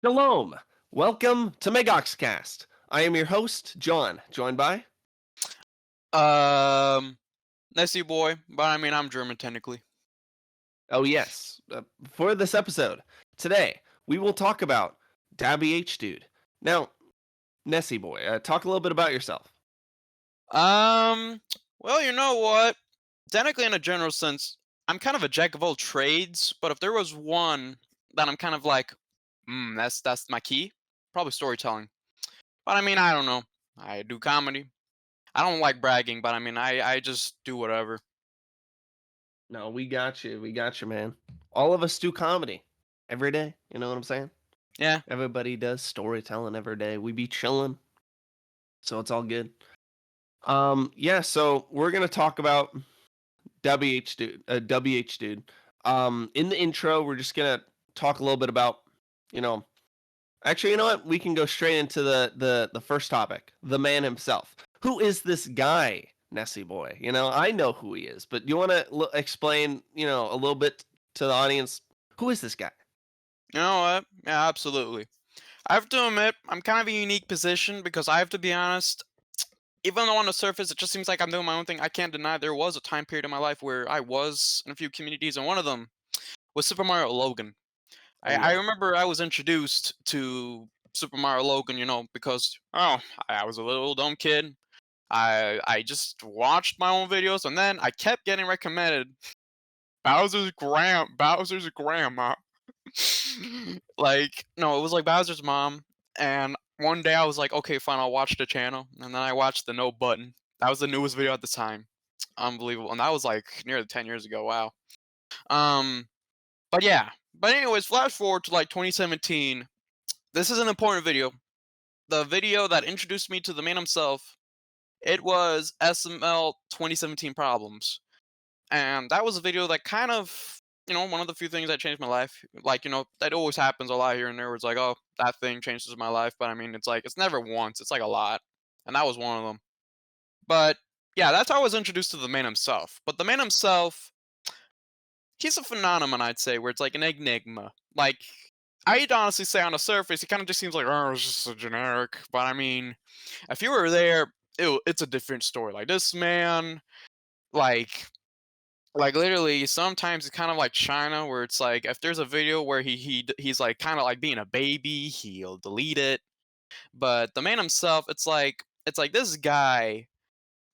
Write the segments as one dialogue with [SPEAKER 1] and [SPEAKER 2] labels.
[SPEAKER 1] Shalom. Welcome to MegoxCast. I am your host, John, joined by...
[SPEAKER 2] Um, Nessie boy, but I mean I'm German technically.
[SPEAKER 1] Oh yes, for this episode, today, we will talk about DABBADUDE. Now, Nessie boy, talk a little bit about yourself.
[SPEAKER 2] Well, you know what? Technically, in a general sense, I'm kind of a jack of all trades, but if there was one that I'm kind of like, that's my key, probably storytelling. But I mean, I don't know. I do comedy. I don't like bragging, but I mean, I just do whatever.
[SPEAKER 1] No, we got you, man. All of us do comedy every day, you know what I'm saying?
[SPEAKER 2] Yeah.
[SPEAKER 1] Everybody does storytelling every day. We be chilling, so it's all good. Yeah, so we're gonna talk about WH dude. In the intro, we're just gonna talk a little bit about, actually, you know what? We can go straight into the first topic, the man himself. Who is this guy, Nessie boy? I know who he is, but you want to explain, a little bit to the audience? Who is this guy?
[SPEAKER 2] You know what? Yeah, absolutely. I have to admit, I'm kind of in a unique position because I have to be honest. Even though on the surface it just seems like I'm doing my own thing, I can't deny there was a time period in my life where I was in a few communities, and one of them was Super Mario Logan.
[SPEAKER 1] Oh
[SPEAKER 2] I
[SPEAKER 1] yeah.
[SPEAKER 2] remember I was introduced to Super Mario Logan, because I was a little dumb kid. I just watched my own videos, and then I kept getting recommended Bowser's grandma. Like, no, it was like Bowser's mom, and one day I was like, okay, fine, I'll watch the channel, and then I watched the No Button. That was the newest video at the time. Unbelievable, and that was like nearly 10 years ago. Wow. Um, but yeah. But anyways, flash forward to like 2017. This is an important video. The video that introduced me to the man himself. It was SML 2017 problems. And that was a video that kind of, one of the few things that changed my life. Like, that always happens a lot here and there where it's like, oh, that thing changes my life. But I mean, it's like, it's never once, it's like a lot. And that was one of them. But yeah, that's how I was introduced to the man himself. But the man himself, he's a phenomenon, I'd say, where it's like an enigma. Like, I'd honestly say on the surface, he kind of just seems like, oh, it's just a generic. But I mean, if you were there, it's a different story. Like, this man, like, literally, sometimes it's kind of like China, where it's like if there's a video where he's like kind of like being a baby, he'll delete it. But the man himself, it's like this guy,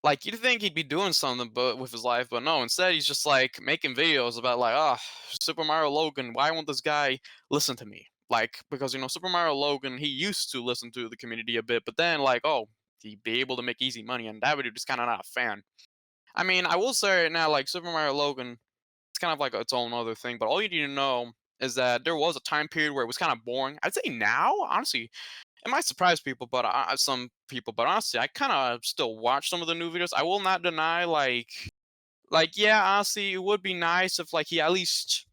[SPEAKER 2] like you'd think he'd be doing something but with his life, but no. Instead, he's just like making videos about like, oh, Super Mario Logan. Why won't this guy listen to me? Like because Super Mario Logan, he used to listen to the community a bit, but then like, oh, he'd be able to make easy money, and that would just kind of not a fan. I mean, I will say right now, like Super Mario Logan, it's kind of like its own other thing. But all you need to know is that there was a time period where it was kind of boring. I'd say now, honestly, it might surprise people, but some people. But honestly, I kind of still watch some of the new videos. I will not deny, yeah, honestly, it would be nice if like he at least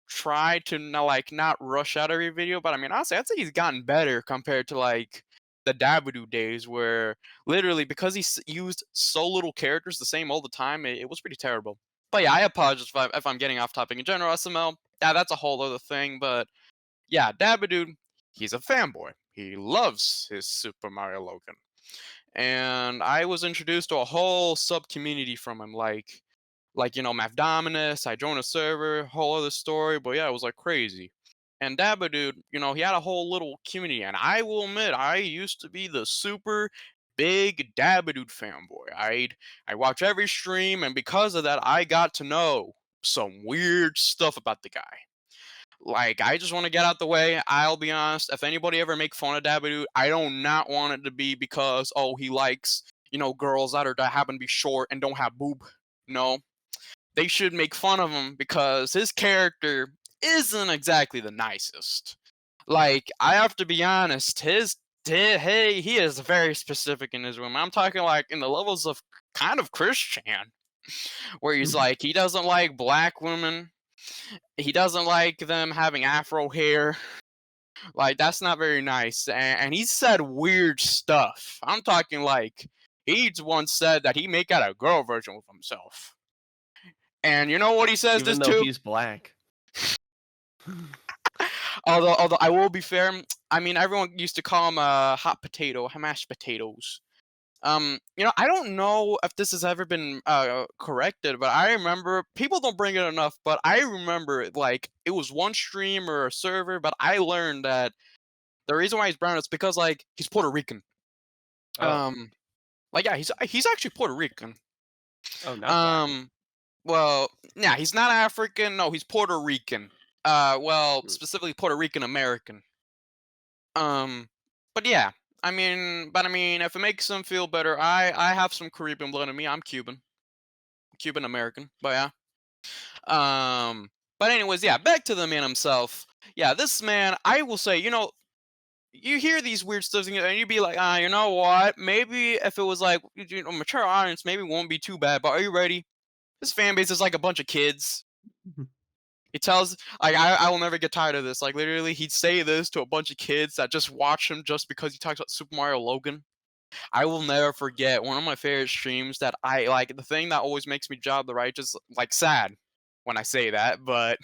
[SPEAKER 2] tried to not rush out every video. But I mean, honestly, I'd say he's gotten better compared to like the DABBADUDE days, where literally because used so little characters the same all the time, it was pretty terrible. But yeah, I apologize if I'm getting off topic in general. SML, yeah, that's a whole other thing. But yeah, DABBADUDE, he's a fanboy. He loves his Super Mario Logan. And I was introduced to a whole sub community from him, Math Dominus. I joined a server, whole other story. But yeah, it was like crazy. And DABBADUDE, he had a whole little community. And I will admit, I used to be the super big DABBADUDE fanboy. I watch every stream, and because of that, I got to know some weird stuff about the guy. Like, I just want to get out the way. I'll be honest. If anybody ever make fun of DABBADUDE, I don't not want it to be because he likes girls that happen to be short and don't have boob. No, they should make fun of him because his character isn't exactly the nicest. Like, I have to be honest, he is very specific in his women. I'm talking like in the levels of kind of Christian, where he's like, he doesn't like black women. He doesn't like them having afro hair. Like, that's not very nice. And he said weird stuff. I'm talking like, he once said that he make out a girl version with himself. And you know what he says
[SPEAKER 1] Even
[SPEAKER 2] this
[SPEAKER 1] though
[SPEAKER 2] too?
[SPEAKER 1] he's black.
[SPEAKER 2] Although I will be fair, I mean everyone used to call him hot potato, mashed potatoes. I don't know if this has ever been corrected, but I remember people don't bring it enough. But I remember like it was one stream or a server, but I learned that the reason why he's brown is because like he's Puerto Rican.
[SPEAKER 1] Oh,
[SPEAKER 2] Like yeah, he's actually Puerto Rican.
[SPEAKER 1] oh, not black.
[SPEAKER 2] Um, well, yeah, he's not African. No, he's Puerto Rican. Well,
[SPEAKER 1] Mm.
[SPEAKER 2] specifically Puerto Rican American. Um, but yeah, I mean, if it makes them feel better, I have some Caribbean blood in me. I'm Cuban American. But yeah. But anyways, yeah, back to the man himself. Yeah, this man, I will say, you hear these weird stuff and you'd be like, you know what? Maybe if it was like a mature audience, maybe it won't be too bad. But are you ready? This fan base is like a bunch of kids. He tells like I will never get tired of this. Like literally, he'd say this to a bunch of kids that just watch him just because he talks about Super Mario Logan. I will never forget one of my favorite streams that I like. The thing that always makes me job the righteous, like sad when I say that, but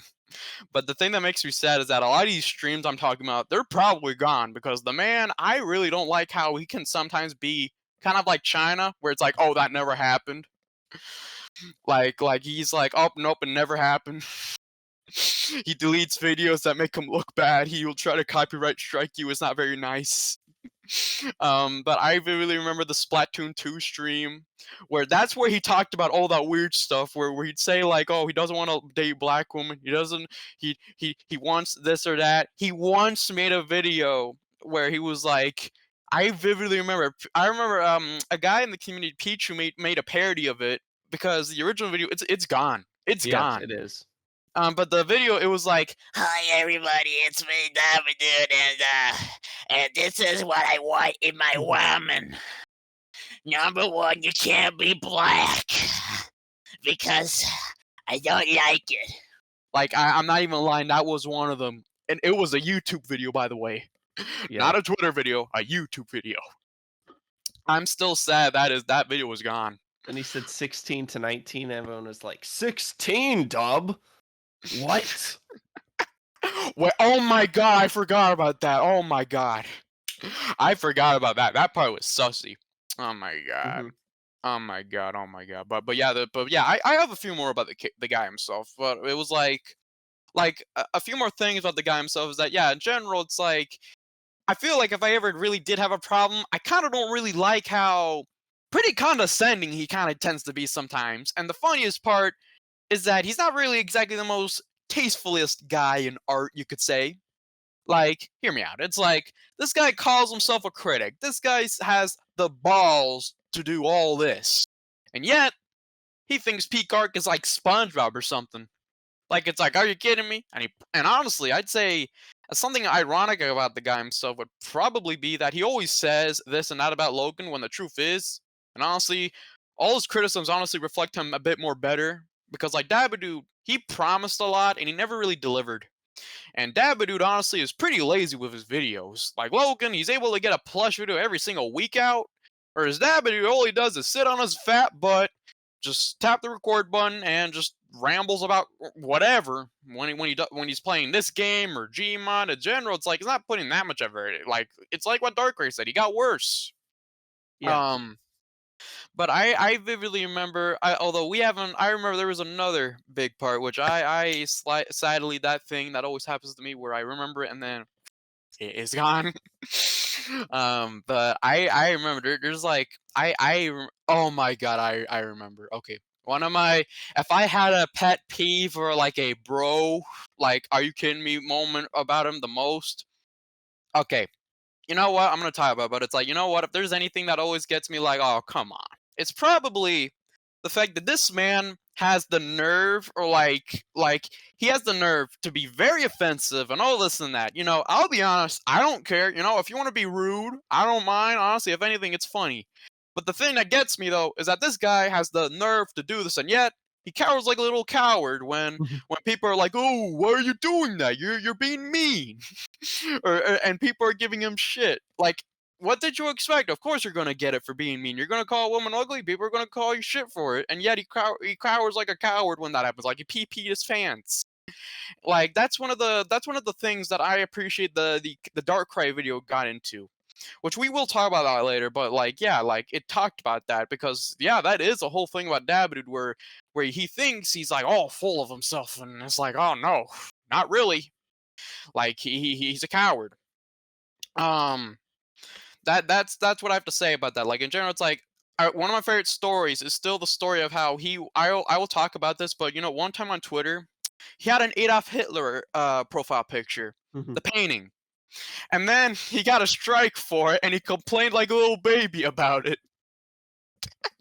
[SPEAKER 2] the thing that makes me sad is that a lot of these streams I'm talking about, they're probably gone because the man, I really don't like how he can sometimes be kind of like China, where it's like, oh, that never happened. Like he's like, oh, nope, it never happened. He deletes videos that make him look bad. He will try to copyright strike you. It's not very nice. But I really remember the Splatoon 2 stream where that's where he talked about all that weird stuff where he'd say like, oh, he doesn't want to date black women. He doesn't he wants this or that. He once made a video where he was like, I vividly remember a guy in the community, Peach, who made a parody of it because the original video it's gone. It's
[SPEAKER 1] Yes,
[SPEAKER 2] gone.
[SPEAKER 1] it is.
[SPEAKER 2] But the video, it was like,
[SPEAKER 3] Hi everybody, it's me, DABBADUDE, and this is what I want in my ramen. Number one, you can't be black because I don't like it.
[SPEAKER 2] like I'm not even lying, that was one of them. And it was a YouTube video, by the way.
[SPEAKER 1] Yeah.
[SPEAKER 2] Not a Twitter video, a YouTube video. I'm still sad that video was gone.
[SPEAKER 1] And he said 16 to 19. Everyone was like, 16, dub? What?
[SPEAKER 2] Well, oh my god, I forgot about that. Oh my god. I forgot about that. That part was sussy. Oh my god.
[SPEAKER 1] Mhm.
[SPEAKER 2] Oh my god. Oh my god. But yeah, I have a few more about the guy himself. But it was like a few more things about the guy himself is that yeah, in general, it's like I feel like if I ever really did have a problem, I kind of don't really like how pretty condescending he kind of tends to be sometimes. And the funniest part is that he's not really exactly the most tastefulest guy in art, you could say. Like, hear me out. It's like this guy calls himself a critic. This guy has the balls to do all this, and yet he thinks Peacock is like SpongeBob or something. Like it's like, are you kidding me? And honestly, I'd say something ironic about the guy himself would probably be that he always says this and that about Logan when the truth is, and honestly, all his criticisms honestly reflect him a bit more better because like DABBADUDE, he promised a lot and he never really delivered. And DABBADUDE honestly is pretty lazy with his videos. Like Logan, he's able to get a plush video every single week out, whereas DABBADUDE all he does is sit on his fat butt, just tap the record button and just rambles about whatever when he's playing this game or Gmod in general. It's like he's not putting that much effort. Like it's like what Darkcray said. He got worse.
[SPEAKER 1] Yeah.
[SPEAKER 2] But I vividly remember. Although we haven't. I remember there was another big part which sadly that thing that always happens to me where I remember it and then it is gone. But I remember there's like oh my god I remember. Okay. One of my, if I had a pet peeve or like a bro, like, are you kidding me moment about him the most? Okay, you know what? I'm gonna talk about, but it's like, you know what? If there's anything that always gets me like, oh, come on. It's probably the fact that this man has the nerve or like he has the nerve to be very offensive and all this and that. I'll be honest, I don't care. If you want to be rude, I don't mind. Honestly, if anything, it's funny. But the thing that gets me though is that this guy has the nerve to do this, and yet he cowers like a little coward when people are like, "Oh, why are you doing that? You're being mean," and people are giving him shit. Like, what did you expect? Of course you're gonna get it for being mean. You're gonna call a woman ugly. People are gonna call you shit for it, and yet he cowers like a coward when that happens. Like he pee his pants. Like that's one of the things that I appreciate the Darkcray video got into, which we will talk about that later. But like, yeah, like it talked about that because yeah, that is a whole thing about DABBADUDE where he thinks he's like all full of himself, and it's like, oh no, not really. Like he's a coward. Um, that's what I have to say about that. Like in general, it's like one of my favorite stories is still the story of how I will talk about this, but you know, one time on Twitter, he had an Adolf Hitler profile picture,
[SPEAKER 1] Mhm.
[SPEAKER 2] the painting, and then he got a strike for it, and he complained like a little baby about it.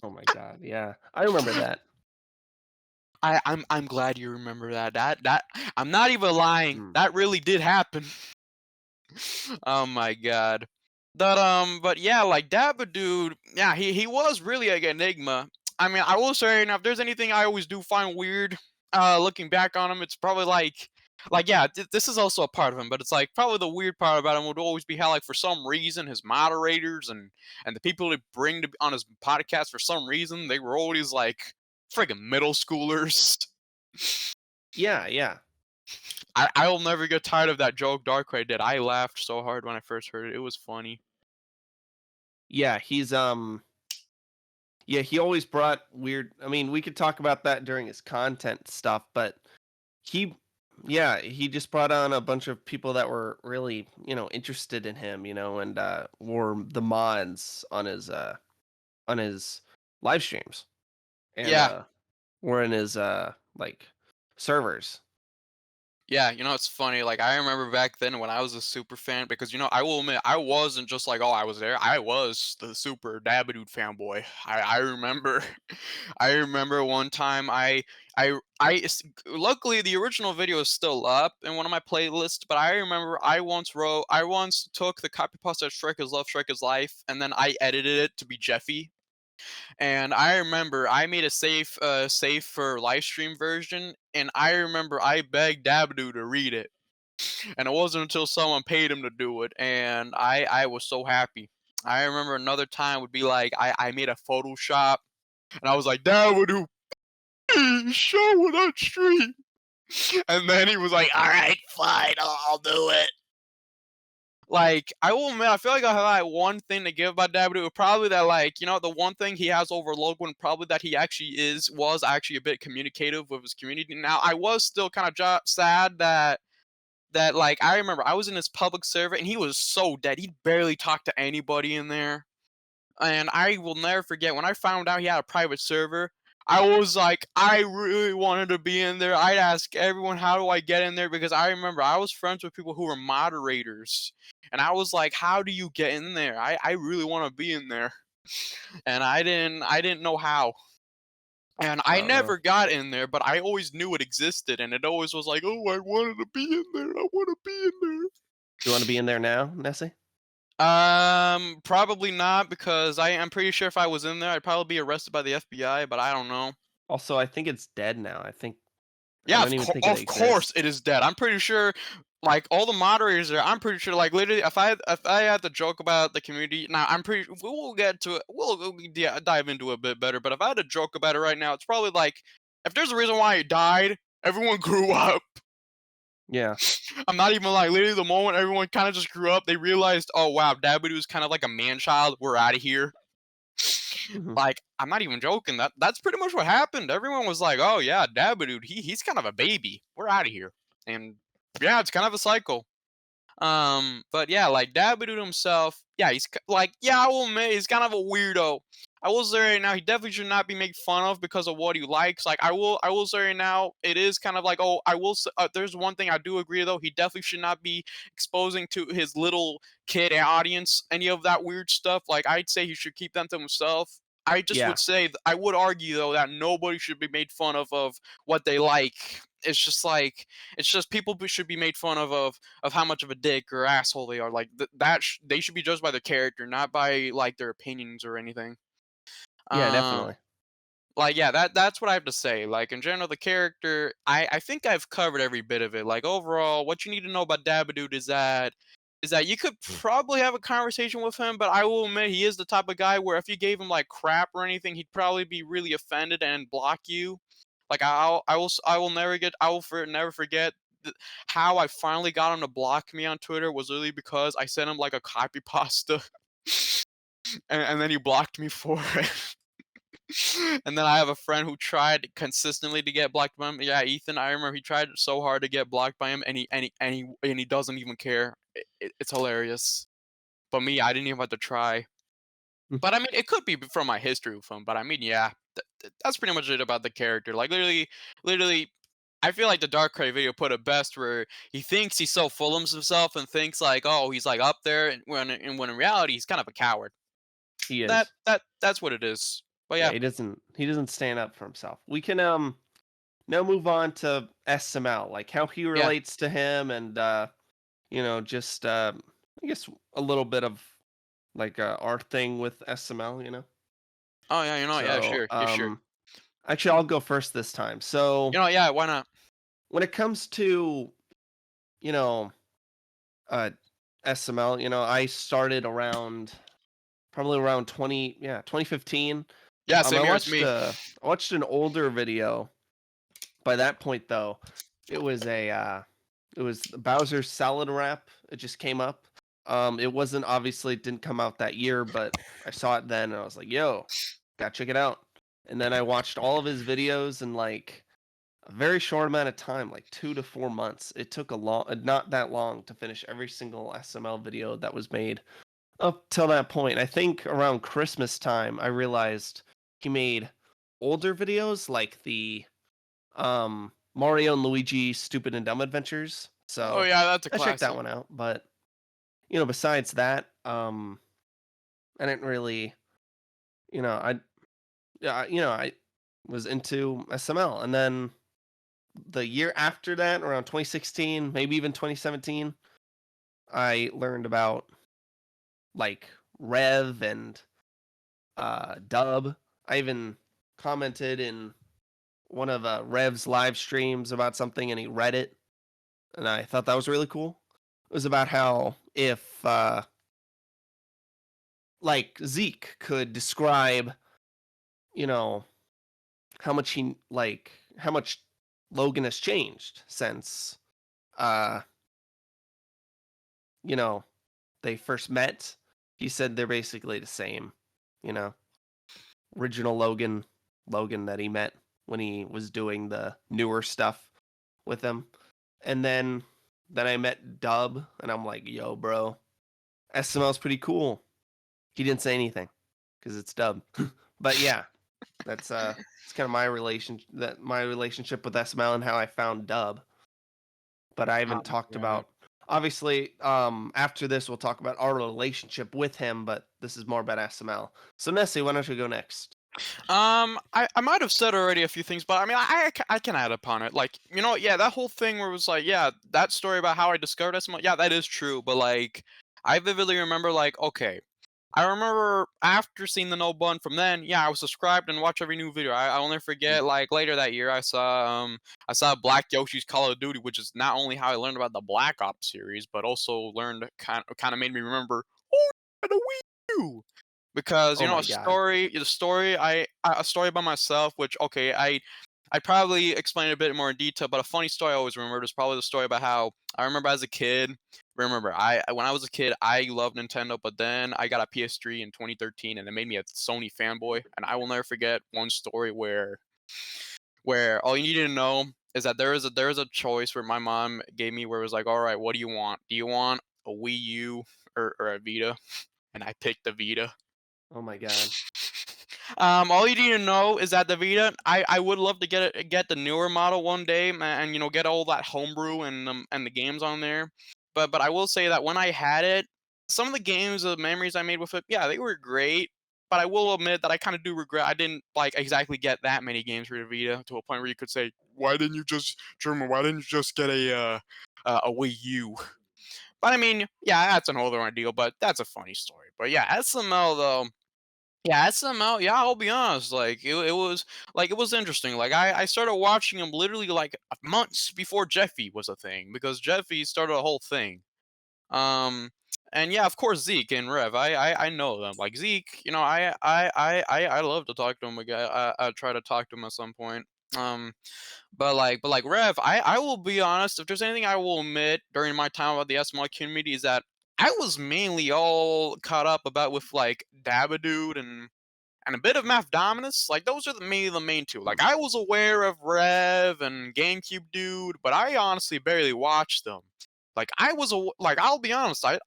[SPEAKER 1] Oh my god, yeah, I remember that.
[SPEAKER 2] I'm glad you remember that. That I'm not even lying.
[SPEAKER 1] Mm.
[SPEAKER 2] That really did happen. Oh my god. But yeah, like DABBADUDE, yeah, he was really like an enigma. I mean, I will say now, if there's anything I always do find weird, looking back on him, it's probably like yeah, this is also a part of him, but it's like probably the weird part about him would always be how like for some reason his moderators and the people he bring to on his podcast for some reason they were always like friggin' middle schoolers.
[SPEAKER 1] Yeah.
[SPEAKER 2] I will never get tired of that joke Darkrai did. I laughed so hard when I first heard it. It was funny.
[SPEAKER 1] Yeah, he's yeah, he always brought weird. I mean, we could talk about that during his content stuff, but he he just brought on a bunch of people that were really, interested in him, and were the mods on his live streams. And
[SPEAKER 2] Yeah.
[SPEAKER 1] were in his like servers.
[SPEAKER 2] Yeah, you know, it's funny. Like, I remember back then when I was a super fan, because, you know, I will admit, I wasn't just like, oh, I was there. I was the super DABBADUDE fanboy. I remember, I remember one time luckily the original video is still up in one of my playlists, but I remember I once took the copy pasta of Shrek is Love, Shrek is Life, and then I edited it to be Jeffy. And I remember I made a save for live stream version, and I remember I begged DABBADUDE to read it, and it wasn't until someone paid him to do it, and I was so happy. I remember another time would be like I made a Photoshop, and I was like, DABBADUDE, please show it on stream, and then he was like,
[SPEAKER 3] All right, fine, I'll do it.
[SPEAKER 2] like, I will admit, I feel like I have like one thing to give about DABBADUDE. Probably that, like, you know, the one thing he has over Logan, probably that he actually was actually a bit communicative with his community. Now, I was still kind of sad that like I remember I was in his public server and he was so dead. He barely talked to anybody in there. And I will never forget when I found out he had a private server. I was like, I really wanted to be in there. I'd ask everyone, how do I get in there? Because I remember I was friends with people who were moderators. And I was like, how do you get in there? I really want to be in there. And I didn't know how. And I
[SPEAKER 1] I don't know.
[SPEAKER 2] never got in there, but I always knew it existed. And it always was like, oh, I wanted to be in there. I want to be in there.
[SPEAKER 1] Do you want to be in there now, Nessie?
[SPEAKER 2] Probably not, because I'm pretty sure if I was in there, I'd probably be arrested by the FBI, but I don't know.
[SPEAKER 1] Also, I think it's dead now. I
[SPEAKER 2] Yeah,
[SPEAKER 1] don't even think it
[SPEAKER 2] of course
[SPEAKER 1] exists.
[SPEAKER 2] it is dead. I'm pretty sure, like all the moderators there, I'm pretty sure, like literally, if I had to joke about the community, now I'm pretty. We'll get to it. We'll dive into it a bit better. But if I had to joke about it right now, it's probably like if there's a reason why it died, everyone grew up.
[SPEAKER 1] Yeah.
[SPEAKER 2] I'm not even like literally the moment everyone kind of just grew up, they realized, oh wow, DABBADUDE is kind of like a man child. We're out of here.
[SPEAKER 1] Mhm.
[SPEAKER 2] Like, I'm not even joking. That's pretty much what happened. Everyone was like, "Oh yeah, DABBADUDE, he's kind of a baby. We're out of here." And yeah, it's kind of a cycle. But yeah, like DABBADUDE himself, yeah, like, yeah, I will admit he's kind of a weirdo. I will say right now, he definitely should not be made fun of because of what he likes. Like, I will say right now, it is kind of like, oh, I will. There's one thing I do agree though. He definitely should not be exposing to his little kid audience any of that weird stuff. Like, I'd say he should keep them to himself. I just
[SPEAKER 1] Yeah.
[SPEAKER 2] would say, I would argue though that nobody should be made fun of what they like. It's just people should be made fun of how much of a dick or asshole they are. Like they should be judged by their character, not by like their opinions or anything.
[SPEAKER 1] Yeah,
[SPEAKER 2] Um,
[SPEAKER 1] definitely.
[SPEAKER 2] like yeah, that's what I have to say. Like in general, the character, I think I've covered every bit of it. Like overall, what you need to know about DABBADUDE is that you could probably have a conversation with him, but I will admit he is the type of guy where if you gave him like crap or anything, he'd probably be really offended and block you. Like never forget how I finally got him to block me on Twitter was literally because I sent him like a copy pasta, and then he blocked me for it. And then I have a friend who tried consistently to get blocked by him. Yeah, Ethan, I remember he tried so hard to get blocked by him, and he doesn't even care. It's hilarious. But me, I didn't even have to try. But I mean, it could be from my history with him. But I mean, yeah, that's pretty much it about the character. Like literally, I feel like the Darkcray video put it best, where he thinks he's so full of himself and thinks like, oh, he's like up there, and when in reality he's kind of a coward.
[SPEAKER 1] He is.
[SPEAKER 2] That's what it is. But
[SPEAKER 1] Yeah,
[SPEAKER 2] yeah,
[SPEAKER 1] he doesn't stand up for himself. We can now move on to SML, like how he relates to him, and just I guess a little bit of like our thing with SML,
[SPEAKER 2] oh yeah, yeah,
[SPEAKER 1] So,
[SPEAKER 2] sure, yeah, sure.
[SPEAKER 1] Actually, I'll go first this time. So,
[SPEAKER 2] Yeah, why not?
[SPEAKER 1] when it comes to, you know, SML, I started probably around 2015.
[SPEAKER 2] Yeah, same here as me.
[SPEAKER 1] I watched an older video. By that point, though, it was Bowser's Salad Wrap. It just came up. It wasn't obviously it didn't come out that year, but I saw it then and I was like, yo, gotta check it out. And then I watched all of his videos in like a very short amount of time, like 2 to 4 months. It took not that long to finish every single SML video that was made up till that point. I think around Christmas time, I realized he made older videos like the Mario and Luigi Stupid and Dumb Adventures. So
[SPEAKER 2] Oh yeah, that's a
[SPEAKER 1] I
[SPEAKER 2] classic.
[SPEAKER 1] checked that one out. But besides that, I didn't really, I was into SML, and then the year after that, around 2016, maybe even 2017, I learned about like Rev and Dub. I even commented in one of Rev's live streams about something, and he read it, and I thought that was really cool. It was about how if like Zeke could describe, how much Logan has changed since they first met. He said they're basically the same, original Logan that he met when he was doing the newer stuff with him. And then I met Dub, and I'm like, yo, bro, SML's pretty cool. He didn't say anything because it's Dub. But yeah, that's it's kind of my relationship with SML and how I found Dub. But I haven't talked about, obviously, after this we'll talk about our relationship with him, but this is more about SML. So Nessie, why don't you go next?
[SPEAKER 2] I might have said already a few things, but I mean, I can add upon it. Like, yeah, that whole thing where it was like, yeah, that story about how I discovered SML, yeah, that is true. But like, I vividly remember, like, okay, I remember after seeing the no bun from then, yeah, I was subscribed and watched every new video. I'll never forget, like, later that year, I saw Black Yoshi's Call of Duty, which is not only how I learned about the Black Ops series, but also kind of made me remember, oh, the Wii U. Because
[SPEAKER 1] Oh my
[SPEAKER 2] a story by myself, which okay, I probably explained it a bit more in detail, but a funny story I always remembered is probably the story about how I remember as a kid. Remember, when I was a kid, I loved Nintendo, but then I got a PS3 in 2013, and it made me a Sony fanboy. And I will never forget one story where all you needed to know is that there is a choice where my mom gave me where it was like, all right, what do you want? Do you want a Wii U or a Vita? And I picked the Vita.
[SPEAKER 1] Oh my god.
[SPEAKER 2] All you need to know is that the Vita, I would love to get the newer model one day, and get all that homebrew and the games on there. But I will say that when I had it, some of the games, the memories I made with it, yeah, they were great. But I will admit that I kind of do regret I didn't like exactly get that many games for the Vita to a point where you could say, why didn't you just get a Wii U? But I mean, yeah, that's an older ordeal, but that's a funny story. But yeah, SML though. Yeah, SML. Yeah, I'll be honest. Like it was interesting. Like I started watching him literally like months before Jeffy was a thing because Jeffy started a whole thing. And yeah, of course Zeke and Rev. I know them. Like Zeke, I love to talk to him again. I try to talk to him at some point. But Rev, I will be honest. If there's anything I will admit during my time about the SML community is that I was mainly all caught up about with like DABBADUDE and a bit of Math Dominus. Like those are mainly the main two. Like I was aware of Rev and GameCube Dude, but I honestly barely watched them. Like like I'll be honest, I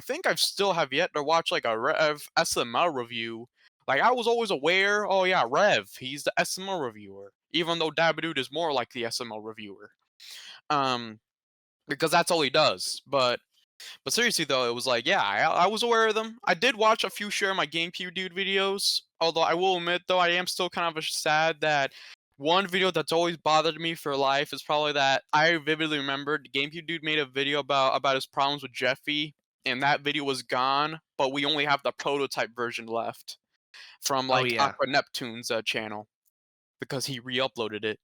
[SPEAKER 2] think I still have yet to watch like a Rev SML review. Like I was always aware, oh yeah, Rev, he's the SML reviewer. Even though DABBADUDE is more like the SML reviewer. Um because that's all he does. But seriously though, it was like, yeah, I was aware of them. I did watch a few share my GameCube Dude videos. Although I will admit though, I am still kind of sad that one video that's always bothered me for life is probably that I vividly remembered GameCube Dude made a video about his problems with Jeffy, and that video was gone, but we only have the prototype version left from
[SPEAKER 1] Oh
[SPEAKER 2] like
[SPEAKER 1] yeah.
[SPEAKER 2] Aqua Neptune's channel because he re-uploaded it.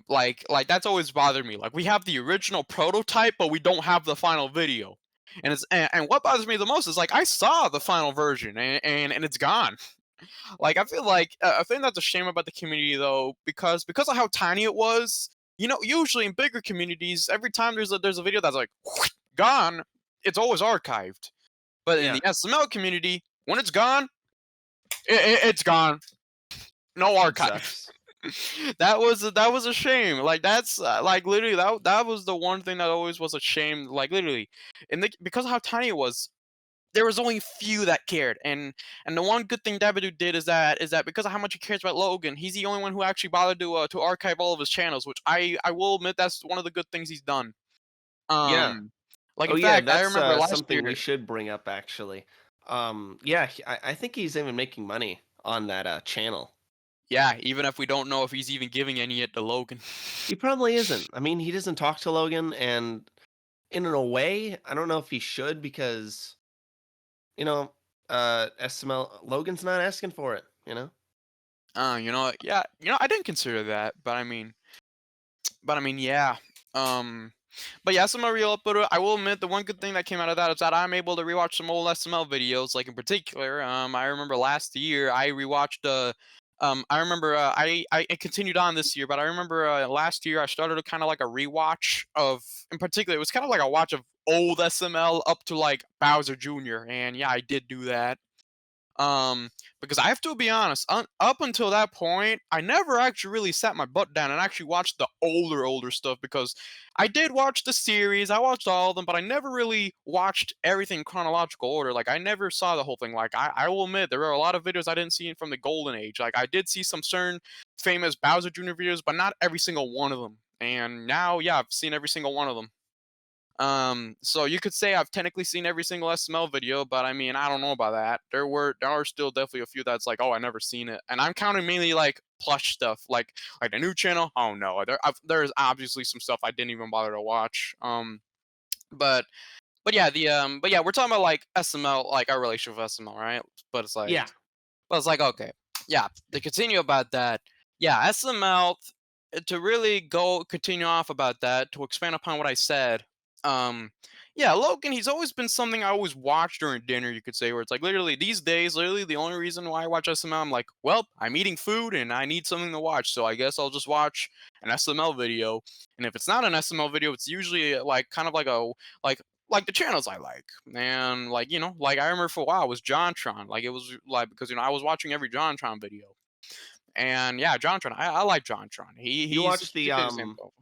[SPEAKER 2] Like that's always bothered me. Like we have the original prototype, but we don't have the final video. And what bothers me the most is like I saw the final version and it's gone. Like I feel like I think that's a shame about the community though, because of how tiny it was. You know, usually in bigger communities, every time there's a video that's like gone, it's always archived. But in
[SPEAKER 1] Yeah.
[SPEAKER 2] the SML community, when it's gone, it's gone. No archive.
[SPEAKER 1] Sucks.
[SPEAKER 2] That was a shame. Like that's like literally that was the one thing that always was a shame. Like literally, because of how tiny it was, there was only few that cared. And the one good thing DABBADUDE did is that because of how much he cares about Logan, he's the only one who actually bothered to archive all of his channels, which I will admit that's one of the good things he's done.
[SPEAKER 1] Yeah.
[SPEAKER 2] Like
[SPEAKER 1] Oh
[SPEAKER 2] in
[SPEAKER 1] yeah,
[SPEAKER 2] fact, I
[SPEAKER 1] that's
[SPEAKER 2] remember last
[SPEAKER 1] something
[SPEAKER 2] year.
[SPEAKER 1] we should bring up actually. Yeah, I think he's even making money on that channel.
[SPEAKER 2] Yeah, even if we don't know if he's even giving any yet to Logan.
[SPEAKER 1] He probably isn't. I mean, he doesn't talk to Logan, and in a way, I don't know if he should because, you know, SML Logan's not asking for it. You know.
[SPEAKER 2] You know, yeah, I didn't consider that, but I mean, yeah. But yeah, some real uploader. I will admit the one good thing that came out of that is that I'm able to rewatch some old SML videos. Like in particular, I remember last year I rewatched I remember I continued on this year, but I remember last year I started a kind of like a rewatch of, in particular, it was kind of like a watch of old SML up to like Bowser Jr. And yeah, I did do that. Because I have to be honest, up until that point, I never actually really sat my butt down and actually watched the older stuff, because I did watch the series, I watched all of them, but I never really watched everything in chronological order. Like, I never saw the whole thing. Like, I will admit, there are a lot of videos I didn't see from the golden age. Like, I did see some certain famous Bowser Jr. videos, but not every single one of them. And now, yeah, I've seen every single one of them. So you could say I've technically seen every single SML video, but I mean, I don't know about that. There are still definitely a few that's like, oh, I never seen it, and I'm counting mainly like plush stuff, like the new channel. Oh no, there's obviously some stuff I didn't even bother to watch. But yeah, but yeah, we're talking about like SML, like our relationship with SML, right? But it's like,
[SPEAKER 1] Yeah.
[SPEAKER 2] but it's like, okay, yeah, to continue about that, yeah, SML, to really continue off about that, to expand upon what I said. Yeah, Logan, he's always been something I always watch during dinner, you could say, where it's like literally these days, literally the only reason why I watch SML, I'm like, well, I'm eating food and I need something to watch, so I guess I'll just watch an SML video. And if it's not an SML video, it's usually like kind of like a like the channels I like. And like, like I remember for a while it was JonTron. Like it was like, because I was watching every JonTron video. And yeah, JonTron, I like JonTron.
[SPEAKER 1] You watch
[SPEAKER 2] he's a good example.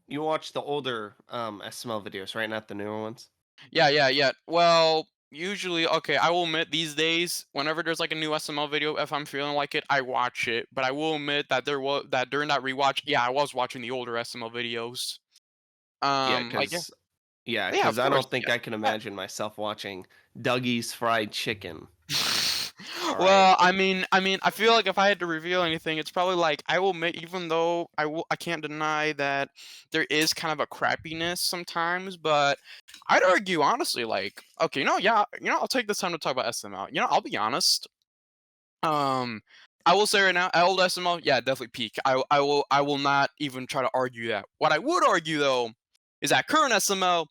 [SPEAKER 1] you watch the older SML videos, right? Not the newer ones.
[SPEAKER 2] Yeah. Well, usually, okay, I will admit these days, whenever there's like a new SML video, if I'm feeling like it, I watch it. But I will admit that during that rewatch, yeah, I was watching the older SML videos.
[SPEAKER 1] Yeah,
[SPEAKER 2] Like
[SPEAKER 1] because
[SPEAKER 2] yeah,
[SPEAKER 1] because
[SPEAKER 2] of
[SPEAKER 1] I
[SPEAKER 2] course,
[SPEAKER 1] don't think I can imagine myself watching Dougie's Fried Chicken.
[SPEAKER 2] Well, I mean, I feel like if I had to reveal anything, it's probably like I will admit, even though I can't deny that there is kind of a crappiness sometimes, but I'd argue honestly, like, okay, yeah, I'll take this time to talk about SML. I'll be honest. I will say right now, old SML, yeah, definitely peak. I will not even try to argue that. What I would argue though is that current SML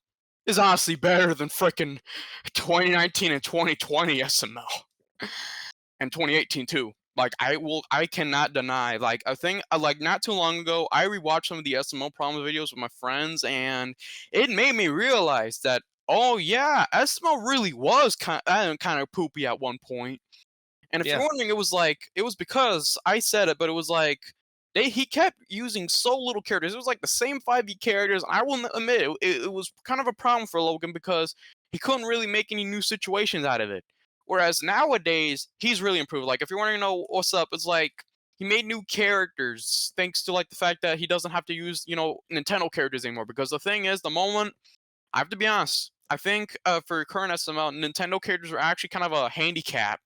[SPEAKER 2] is honestly better than frickin' 2019 and 2020 SML. And 2018 too. Like I cannot deny. Like I think like not too long ago, I rewatched some of the SML problems videos with my friends, and it made me realize that oh yeah, SML really was kind of poopy at one point. And if you're
[SPEAKER 1] Yeah.
[SPEAKER 2] wondering, it was because I said it, but it was like he kept using so little characters. It was like the same 5e characters. I will admit it was kind of a problem for Logan because he couldn't really make any new situations out of it. Whereas nowadays he's really improved. Like if you want to know what's up, it's like he made new characters thanks to like the fact that he doesn't have to use Nintendo characters anymore. Because the thing is, the moment I have to be honest, I think for current SML, Nintendo characters are actually kind of a handicap.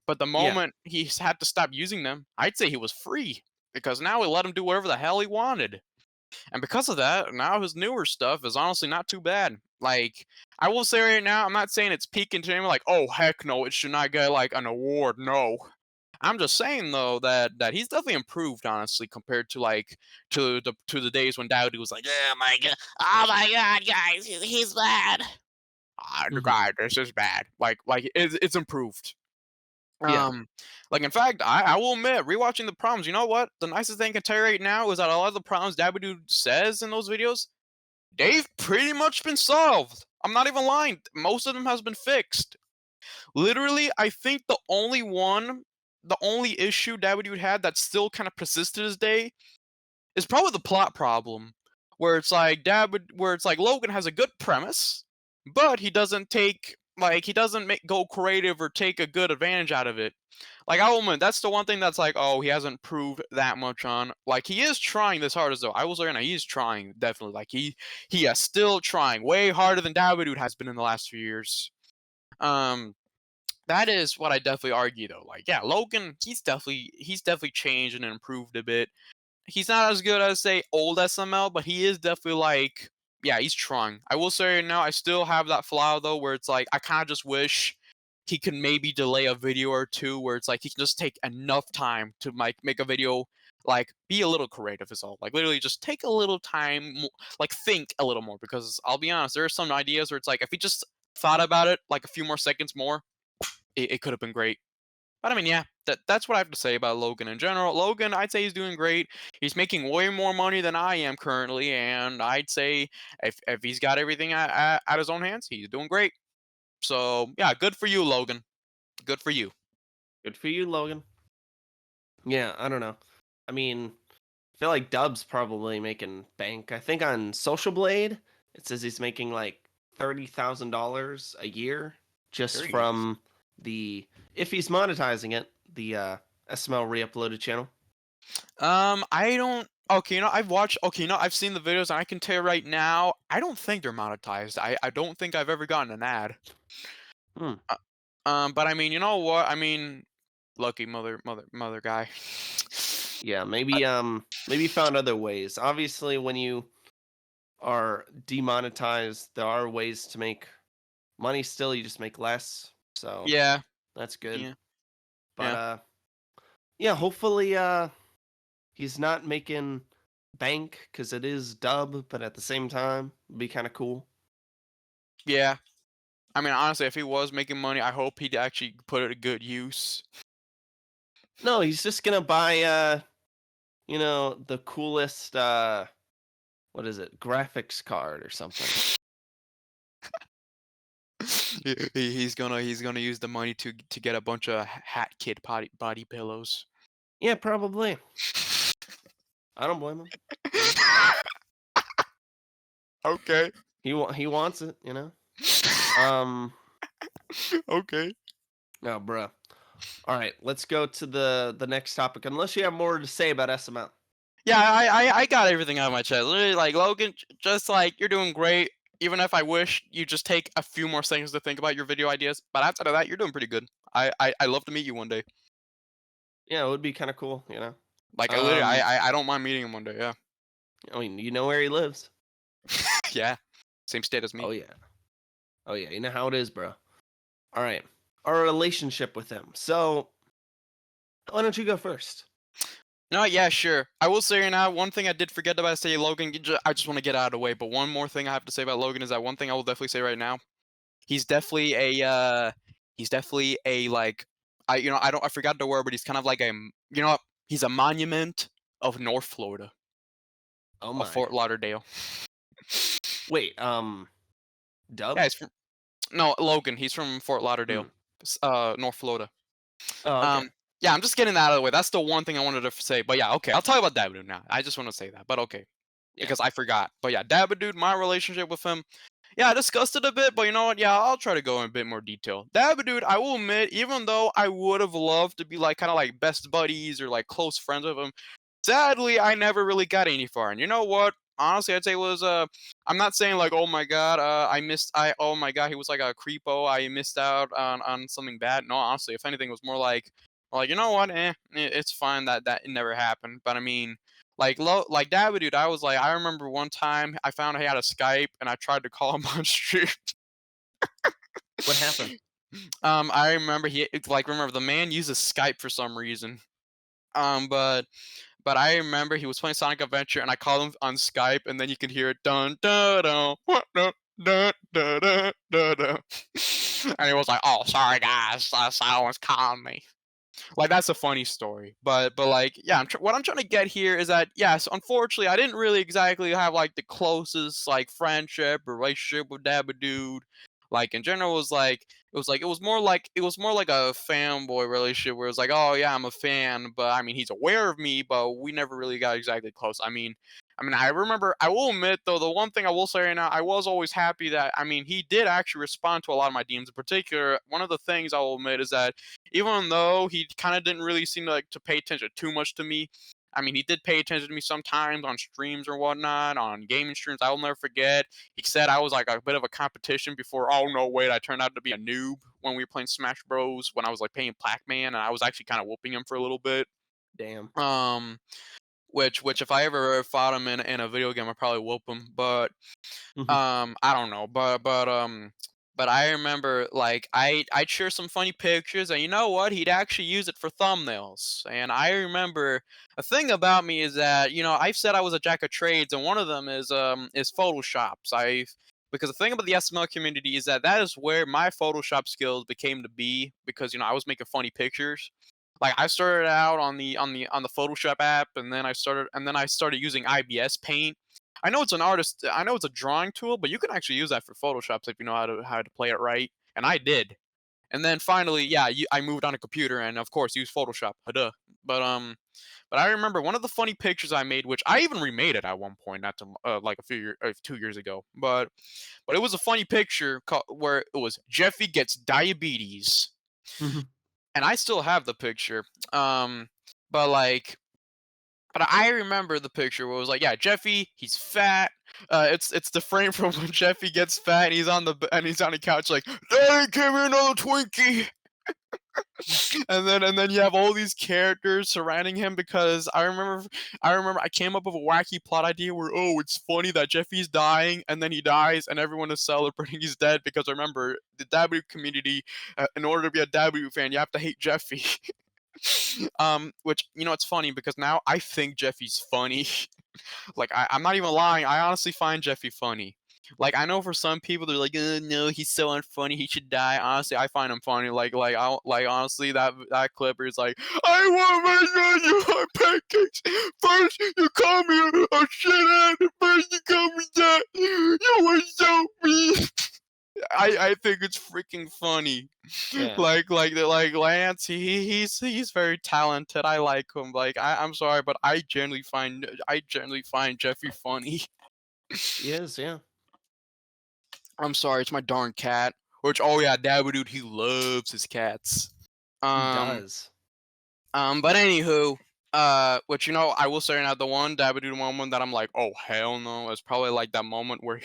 [SPEAKER 2] But the
[SPEAKER 1] Yeah.
[SPEAKER 2] moment he had to stop using them, I'd say he was free because now we let him do whatever the hell he wanted. And because of that, now his newer stuff is honestly not too bad. Like, I will say right now, I'm not saying it's peak entertainment, like, oh heck no, it should not get like an award. No. I'm just saying though that he's definitely improved, honestly, compared to like to the days when DABBADUDE was like,
[SPEAKER 3] Oh my god, guys, he's bad.
[SPEAKER 2] God, this is bad. Like it's improved.
[SPEAKER 1] Yeah.
[SPEAKER 2] Like in fact, I will admit, rewatching the problems, you know what? The nicest thing I can tell you right now is that a lot of the problems DABBADUDE says in those videos, they've pretty much been solved. I'm not even lying. Most of them has been fixed. Literally, I think the only issue DABBADUDE had that still kind of persists to this day is probably the plot problem, where it's like Logan has a good premise, but he doesn't go creative or take a good advantage out of it. Like I will admit, that's the one thing that's like, oh, he hasn't proved that much on. Like he is trying this hard as though I will say right now, he is trying definitely. Like he is still trying way harder than DABBADUDE has been in the last few years. That is what I definitely argue though. Like yeah, Logan, he's definitely changed and improved a bit. He's not as good as say old SML, but he is definitely like yeah, he's trying. I will say right now, I still have that flaw though, where it's like I kind of just wish he could maybe delay a video or two, where it's like he can just take enough time to make a video, like be a little creative is all. Like literally just take a little time, like think a little more. Because I'll be honest, there are some ideas where it's like if he just thought about it like a few more seconds more, it could have been great. But I mean, yeah, that's what I have to say about Logan in general. Logan, I'd say he's doing great. He's making way more money than I am currently, and I'd say if he's got everything at his own hands, he's doing great. So yeah, good for you, Logan. Good for you.
[SPEAKER 1] Good for you, Logan. Yeah, I don't know. I mean, I feel like Dub's probably making bank. I think on Social Blade, it says he's making like $30,000 a year just
[SPEAKER 2] There you go.
[SPEAKER 1] from if he's monetizing it, the SML re-uploaded channel.
[SPEAKER 2] I don't. Okay, I've seen the videos, and I can tell you right now, I don't think they're monetized. I don't think I've ever gotten an ad.
[SPEAKER 1] Hmm.
[SPEAKER 2] But I mean, you know what? I mean, lucky mother guy.
[SPEAKER 1] Yeah, maybe maybe found other ways. Obviously, when you are demonetized, there are ways to make money still. You just make less. So
[SPEAKER 2] Yeah.
[SPEAKER 1] that's good.
[SPEAKER 2] Yeah.
[SPEAKER 1] But
[SPEAKER 2] Yeah.
[SPEAKER 1] yeah, hopefully he's not making bank because it is Dub, but at the same time, it'd be kind of cool.
[SPEAKER 2] Yeah. I mean, honestly, if he was making money, I hope he'd actually put it to good use.
[SPEAKER 1] No, he's just gonna buy the coolest what is it, graphics card or something.
[SPEAKER 2] He's gonna use the money to get a bunch of Hat Kid body pillows.
[SPEAKER 1] Yeah, probably. I don't blame him.
[SPEAKER 2] Okay.
[SPEAKER 1] He wants it, you know.
[SPEAKER 2] Okay.
[SPEAKER 1] No, bruh. All right, let's go to the next topic. Unless you have more to say about SML.
[SPEAKER 2] Yeah, I got everything out of my chest. Literally, like Logan, just like you're doing great. Even if I wish you just take a few more seconds to think about your video ideas, but outside of that, you're doing pretty good. I love to meet you one day.
[SPEAKER 1] Yeah, it would be kind of cool, you know.
[SPEAKER 2] Like I literally, I don't mind meeting him one day. Yeah.
[SPEAKER 1] I mean, you know where he lives.
[SPEAKER 2] Yeah. Same state as me.
[SPEAKER 1] Oh yeah. Oh yeah, you know how it is, bro. All right. Our relationship with him. So, why don't you go first?
[SPEAKER 2] No, yeah, sure. I will say right now, one thing I did forget about say Logan. I just want to get out of the way, but one more thing I have to say about Logan is that one thing I will definitely say right now. He's definitely a like I forgot the word, but he's kind of like he's a monument of North Florida,
[SPEAKER 1] Oh
[SPEAKER 2] of
[SPEAKER 1] my.
[SPEAKER 2] Fort Lauderdale.
[SPEAKER 1] Wait, Dub?
[SPEAKER 2] Yeah, he's from Logan. He's from Fort Lauderdale, North Florida.
[SPEAKER 1] Oh, okay.
[SPEAKER 2] Yeah, I'm just getting that out of the way. That's the one thing I wanted to say. But yeah, okay, I'll talk about Dabbadude now. I just want to say that, but okay,
[SPEAKER 1] Yeah.
[SPEAKER 2] because I forgot. But yeah, Dabbadude, my relationship with him. Yeah, I discussed it a bit, but you know what? Yeah, I'll try to go in a bit more detail. Dabbadude, I will admit, even though I would have loved to be like kind of like best buddies or like close friends with him, sadly, I never really got any far. And you know what? Honestly, I'd say it was I'm not saying like, oh my god, oh my god, he was like a creepo. I missed out on something bad. No, honestly, if anything, it was more like you know what? It's fine that it never happened. But I mean, like Dabbadude, I was like, I remember one time I found he had a Skype and I tried to call him on stream.
[SPEAKER 1] What happened?
[SPEAKER 2] I remember remember the man uses Skype for some reason. But I remember he was playing Sonic Adventure, and I called him on Skype, and then you could hear it dun dun dun what dun dun dun dun dun dun, and he was like, "Oh, sorry guys, someone's calling me." Like that's a funny story, but like yeah, what I'm trying to get here is that yes, unfortunately, I didn't really exactly have like the closest like friendship or relationship with Dabbadude. Like in general, it was more like a fanboy relationship where it's like, oh yeah, I'm a fan, but I mean he's aware of me, but we never really got exactly close. I remember. I will admit though, the one thing I will say right now, I was always happy that he did actually respond to a lot of my DMs. In particular, one of the things I will admit is that even though he kind of didn't really seem to pay attention too much to me, he did pay attention to me sometimes on streams or whatnot, on gaming streams. I will never forget. He said I was like a bit of a competition before. Oh no, wait! I turned out to be a noob when we were playing Smash Bros. When I was like playing Pac-Man, and I was actually kind of whooping him for a little bit.
[SPEAKER 1] Damn.
[SPEAKER 2] Which if I ever fought him in a video game, I'd probably whoop him. But I don't know. But I remember like I'd share some funny pictures, and you know what? He'd actually use it for thumbnails. And I remember a thing about me is that I've said I was a jack of trades, and one of them is Photoshops. Because the thing about the SML community is that is where my Photoshop skills became to be, because I was making funny pictures. Like I started out on the Photoshop app, and then I started using IBS Paint. I know it's a drawing tool, but you can actually use that for Photoshop if you know how to play it right. And I did. And then finally, yeah, I moved on a computer, and of course used Photoshop. Duh. But I remember one of the funny pictures I made, which I even remade it at one point, not to like 2 years ago. But it was a funny picture where it was Jeffy gets diabetes. And I still have the picture. But I remember the picture where it was like, yeah, Jeffy, he's fat. It's the frame from when Jeffy gets fat and he's on the couch like, Daddy, give me another Twinkie. and then you have all these characters surrounding him, because I remember I came up with a wacky plot idea where, oh, it's funny that Jeffy's dying and then he dies and everyone is celebrating he's dead, because remember the Dabbadude community, in order to be a Dabbadude fan, you have to hate Jeffy. Which it's funny because now I think Jeffy's funny. Like I'm not even lying. I honestly find Jeffy funny. Like I know for some people they're like, no, he's so unfunny, he should die. Honestly, I find him funny. Honestly, that clip is like, I want my pancakes. First you call me a shithead, first you call me that. You were so mean. I think it's freaking funny.
[SPEAKER 1] Yeah.
[SPEAKER 2] Like Lance, he's very talented. I like him. Like I'm sorry, but I generally find Jeffy funny.
[SPEAKER 1] He is, yeah.
[SPEAKER 2] I'm sorry, it's my darn cat. Which, oh yeah, Dabbadude, he loves his cats.
[SPEAKER 1] He does.
[SPEAKER 2] But anywho, which I will say now, the one Dabbadude moment that I'm like, oh hell no, is probably like that moment where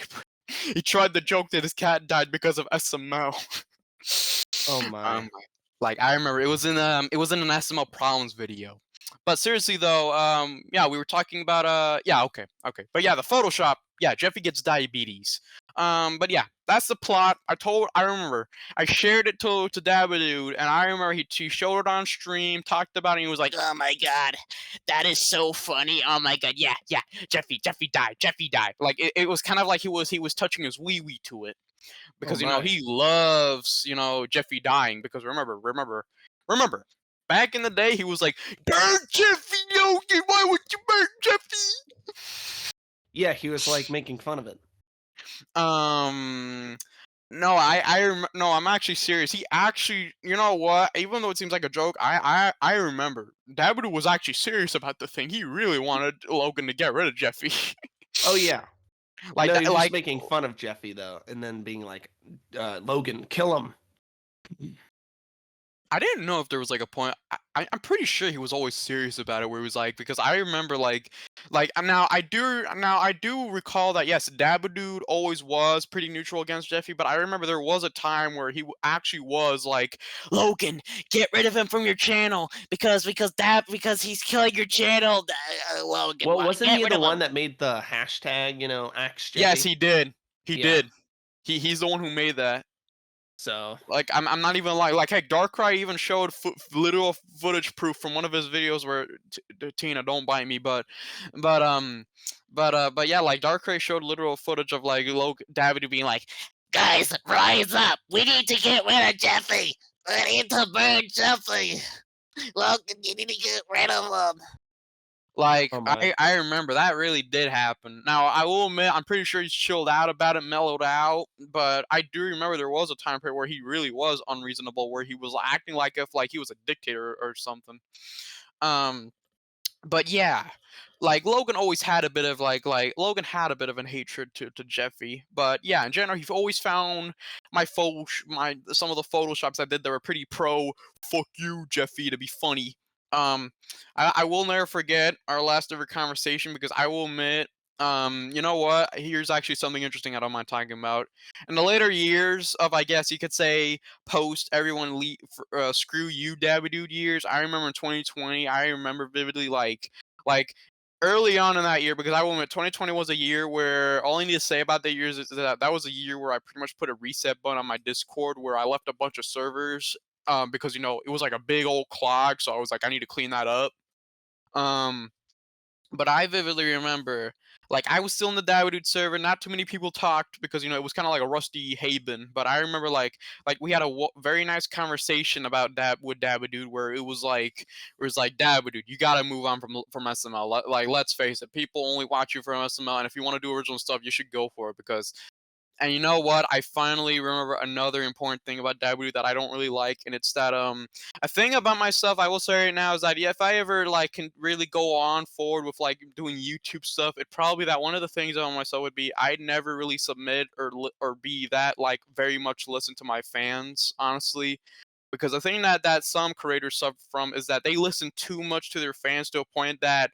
[SPEAKER 2] he tried the joke that his cat died because of SML.
[SPEAKER 1] Oh my.
[SPEAKER 2] Like I remember it was in an SML Problems video. But seriously though, yeah, we were talking about yeah, okay. But yeah, the Photoshop, yeah, Jeffy gets diabetes. But yeah, that's the plot. I remember I shared it to Dabbadude, and I remember he showed it on stream, talked about it, and he was like,
[SPEAKER 3] Oh my god, that is so funny. Oh my god, yeah, Jeffy died.
[SPEAKER 2] Like it was kind of like he was touching his wee wee to it. Because
[SPEAKER 1] Oh my.
[SPEAKER 2] he loves Jeffy dying, because remember remember, back in the day, he was like, "Darn Jeffy Logan, why would you burn Jeffy?"
[SPEAKER 1] Yeah, he was like making fun of it.
[SPEAKER 2] No, no, I'm actually serious. He actually, you know what? Even though it seems like a joke, I remember Dabbadude was actually serious about the thing. He really wanted Logan to get rid of Jeffy.
[SPEAKER 1] Oh yeah.
[SPEAKER 2] Like
[SPEAKER 1] No,
[SPEAKER 2] that,
[SPEAKER 1] he was just
[SPEAKER 2] like
[SPEAKER 1] making fun of Jeffy though, and then being like, "Logan, kill him."
[SPEAKER 2] I didn't know if there was like a point. I'm pretty sure he was always serious about it. Where he was like, because I remember like now I do recall that yes, Dabbadude always was pretty neutral against Jeffy, but I remember there was a time where he actually was like,
[SPEAKER 3] Logan, get rid of him from your channel because he's killing your channel. Logan,
[SPEAKER 1] Well, wasn't
[SPEAKER 3] get
[SPEAKER 1] he
[SPEAKER 3] rid
[SPEAKER 1] the
[SPEAKER 3] of
[SPEAKER 1] one
[SPEAKER 3] him.
[SPEAKER 1] that made the hashtag? Axe Jeffy.
[SPEAKER 2] yes, he did, he
[SPEAKER 1] Yeah.
[SPEAKER 2] did, he's the one who made that.
[SPEAKER 1] So
[SPEAKER 2] Like I'm not even lying. Like, hey, Darkcray even showed literal footage proof from one of his videos where Tina, don't bite me, but but yeah, like Darkcray showed literal footage of like David being like,
[SPEAKER 3] Guys, rise up. We need to get rid of Jeffy. We need to burn Jeffy. Logan, you need to get rid of him.
[SPEAKER 2] like
[SPEAKER 1] Oh my.
[SPEAKER 2] I remember that really did happen. Now I will admit I'm pretty sure he's chilled out about it, mellowed out, but I do remember there was a time period where he really was unreasonable, where he was acting like if like he was a dictator or something. Um. But yeah, like Logan always had a bit of like Logan had a bit of an hatred to Jeffy. But yeah, in general, he's always found my some of the photoshops I did that were pretty pro fuck you Jeffy to be funny. Um, I will never forget our last ever conversation because I will admit, you know what? Here's actually something interesting I don't mind talking about. In the later years of, I guess you could say, post everyone screw you Dabbadude years, I remember in 2020, I remember vividly like early on in that year, because I will admit 2020 was a year where all I need to say about that year is that was a year where I pretty much put a reset button on my Discord where I left a bunch of servers because it was like a big old clog, so I was like I need to clean that up. Um but I vividly remember, like, I was still in the Dabadude server. Not too many people talked because it was kind of like a rusty haven. But I remember, like we had a very nice conversation about with Dabadude, where it was like Dabadude, you gotta move on from SML. Like, let's face it, people only watch you from SML, and if you want to do original stuff, you should go for it because. And you know what? I finally remember another important thing about Dabadude that I don't really like, and it's that a thing about myself I will say right now is that yeah, if I ever like can really go on forward with like doing YouTube stuff, it probably that one of the things about myself would be I'd never really submit or be that like very much listen to my fans, honestly. Because the thing that some creators suffer from is that they listen too much to their fans to a point that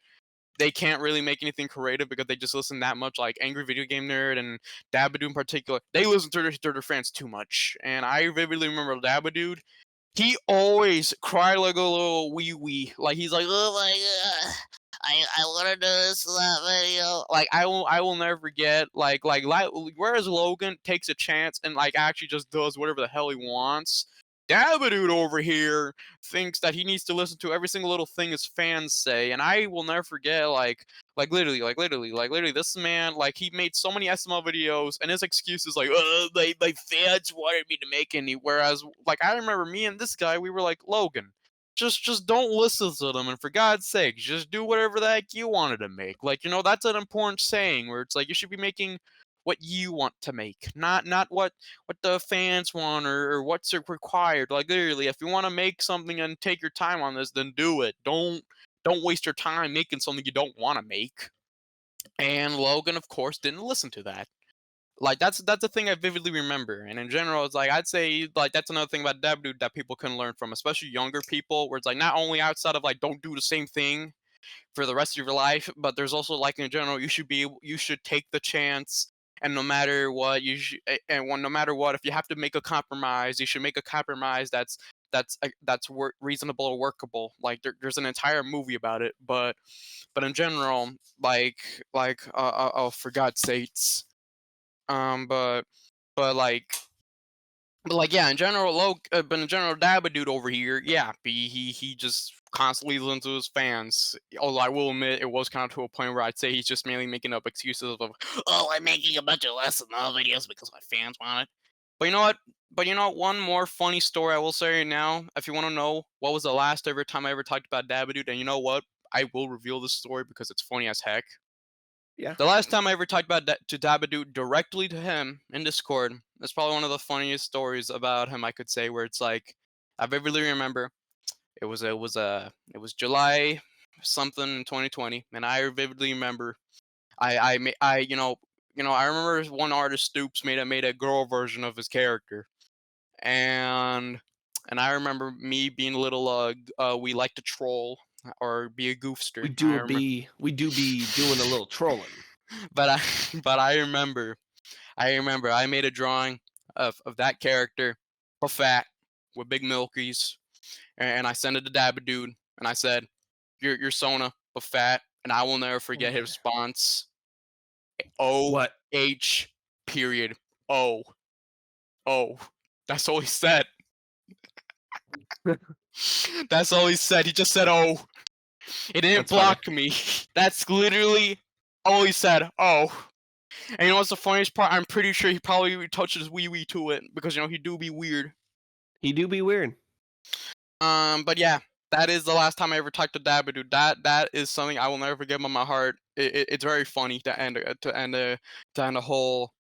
[SPEAKER 2] they can't really make anything creative because they just listen that much. Like Angry Video Game Nerd and Dabadude in particular, they listen to their fans too much. And I vividly remember Dabadude. He always cried like a little wee wee. Like he's like,
[SPEAKER 3] Oh my god. I want to do this that video.
[SPEAKER 2] like I will never forget. Whereas Logan takes a chance and like actually just does whatever the hell he wants. Dabadude over here thinks that he needs to listen to every single little thing his fans say, and I will never forget, literally, this man, like, he made so many SML videos, and his excuse is like, oh, my fans wanted me to make any, whereas, like, I remember me and this guy, we were like, Logan, just don't listen to them, and for God's sake, just do whatever the heck you wanted to make. Like, that's an important saying, where it's like, you should be making what you want to make, not what the fans want or what's required. Like literally, if you want to make something and take your time on this, then do it. Don't waste your time making something you don't want to make. And Logan, of course, didn't listen to that. Like that's a thing I vividly remember. And in general, it's like I'd say like that's another thing about Dabbadude that people can learn from, especially younger people, where it's like not only outside of like don't do the same thing for the rest of your life, but there's also like in general you should take the chance, and no matter what no matter what, if you have to make a compromise, you should make a compromise that's reasonable or workable. Like there's an entire movie about it, but in general, oh, for God's sakes, um but but like yeah, in general, but in general, Dabbadude over here, yeah, he just constantly listens to his fans. Although I will admit, it was kind of to a point where I'd say he's just mainly making up excuses of,
[SPEAKER 3] Oh, I'm making a bunch of SML videos because my fans want it.
[SPEAKER 2] but you know what? But one more funny story I will say right now. If you want to know what was the last ever time I ever talked about Dabbadude, and you know what, I will reveal this story because it's funny as heck.
[SPEAKER 1] Yeah.
[SPEAKER 2] The last time I ever talked about to Dabbadude directly to him in Discord, it's probably one of the funniest stories about him I could say. Where it's like, I vividly remember it was July something in 2020, and I vividly remember I remember one artist Stoops made a girl version of his character, and I remember me being a little we like to troll or be a goofster.
[SPEAKER 1] We do be doing a little trolling.
[SPEAKER 2] But I but I remember I made a drawing of that character, fat with big milkies, and I sent it to Dabbadude, and I said, "You're Sona, fat," and I will never forget his response.
[SPEAKER 1] What?
[SPEAKER 2] O-H period. O. That's all he said. That's all he said. He just said O. He didn't
[SPEAKER 1] That's funny.
[SPEAKER 2] block me. That's literally all he said. Oh. And you know what's the funniest part? I'm pretty sure he probably touched his wee to it because he do be weird.
[SPEAKER 1] He do be weird.
[SPEAKER 2] But yeah, that is the last time I ever talked to Dabbadude. That is something I will never forget in my heart. It's very funny to end a whole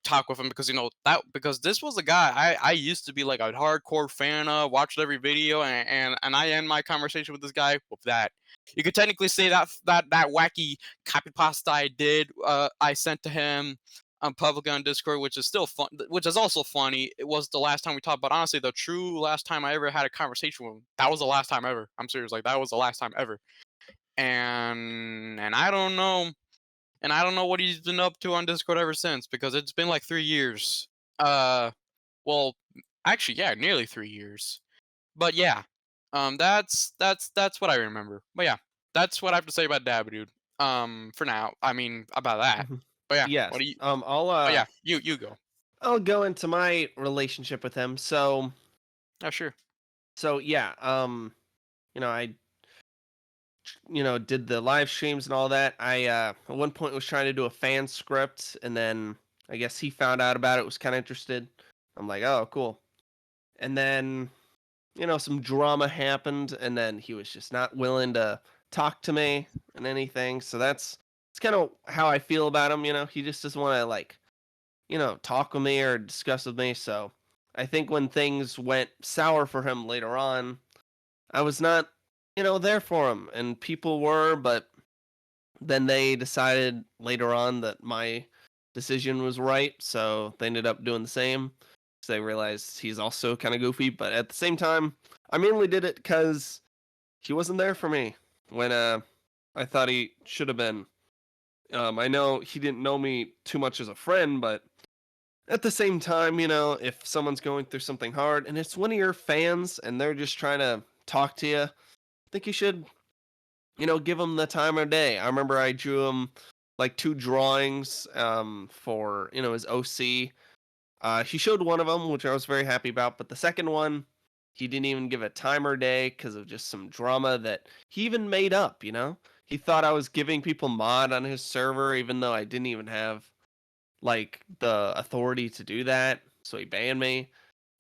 [SPEAKER 2] talk with him because this was a guy I used to be like a hardcore fan of, watched every video, and I end my conversation with this guy with that. You could technically say that wacky copy pasta I did, I sent to him publicly on Discord, which is still fun, which is also funny. It was the last time we talked, but honestly, the true last time I ever had a conversation with him, that was the last time ever. I'm serious, like that was the last time ever. And I don't know. And I don't know what he's been up to on Discord ever since, because it's been like 3 years. Well, actually, yeah, nearly 3 years. But yeah, that's what I remember. But yeah, that's what I have to say about Dabbadude. For now, I mean about that. But yeah,
[SPEAKER 1] Yes.
[SPEAKER 2] what do you?
[SPEAKER 1] I'll
[SPEAKER 2] yeah, you go.
[SPEAKER 1] I'll go into my relationship with him. So
[SPEAKER 2] Oh sure.
[SPEAKER 1] yeah, I did the live streams and all that. I at one point was trying to do a fan script, and then I guess he found out about it, was kind of interested. I'm like, oh, cool. And then some drama happened, and then he was just not willing to talk to me and anything. So it's kind of how I feel about him. He just doesn't want to talk with me or discuss with me. So I think when things went sour for him later on, I was not there for him, and people were, but then they decided later on that my decision was right, so they ended up doing the same. So they realized he's also kind of goofy, but at the same time, I mainly did it because he wasn't there for me when I thought he should have been. I know he didn't know me too much as a friend, but at the same time, if someone's going through something hard and it's one of your fans and they're just trying to talk to you, I think you should, give them the time of day. I remember I drew him like 2 drawings for, his OC. He showed one of them, which I was very happy about, but the second one, he didn't even give a time or day because of just some drama that he even made up, He thought I was giving people mod on his server, even though I didn't even have like the authority to do that, so he banned me.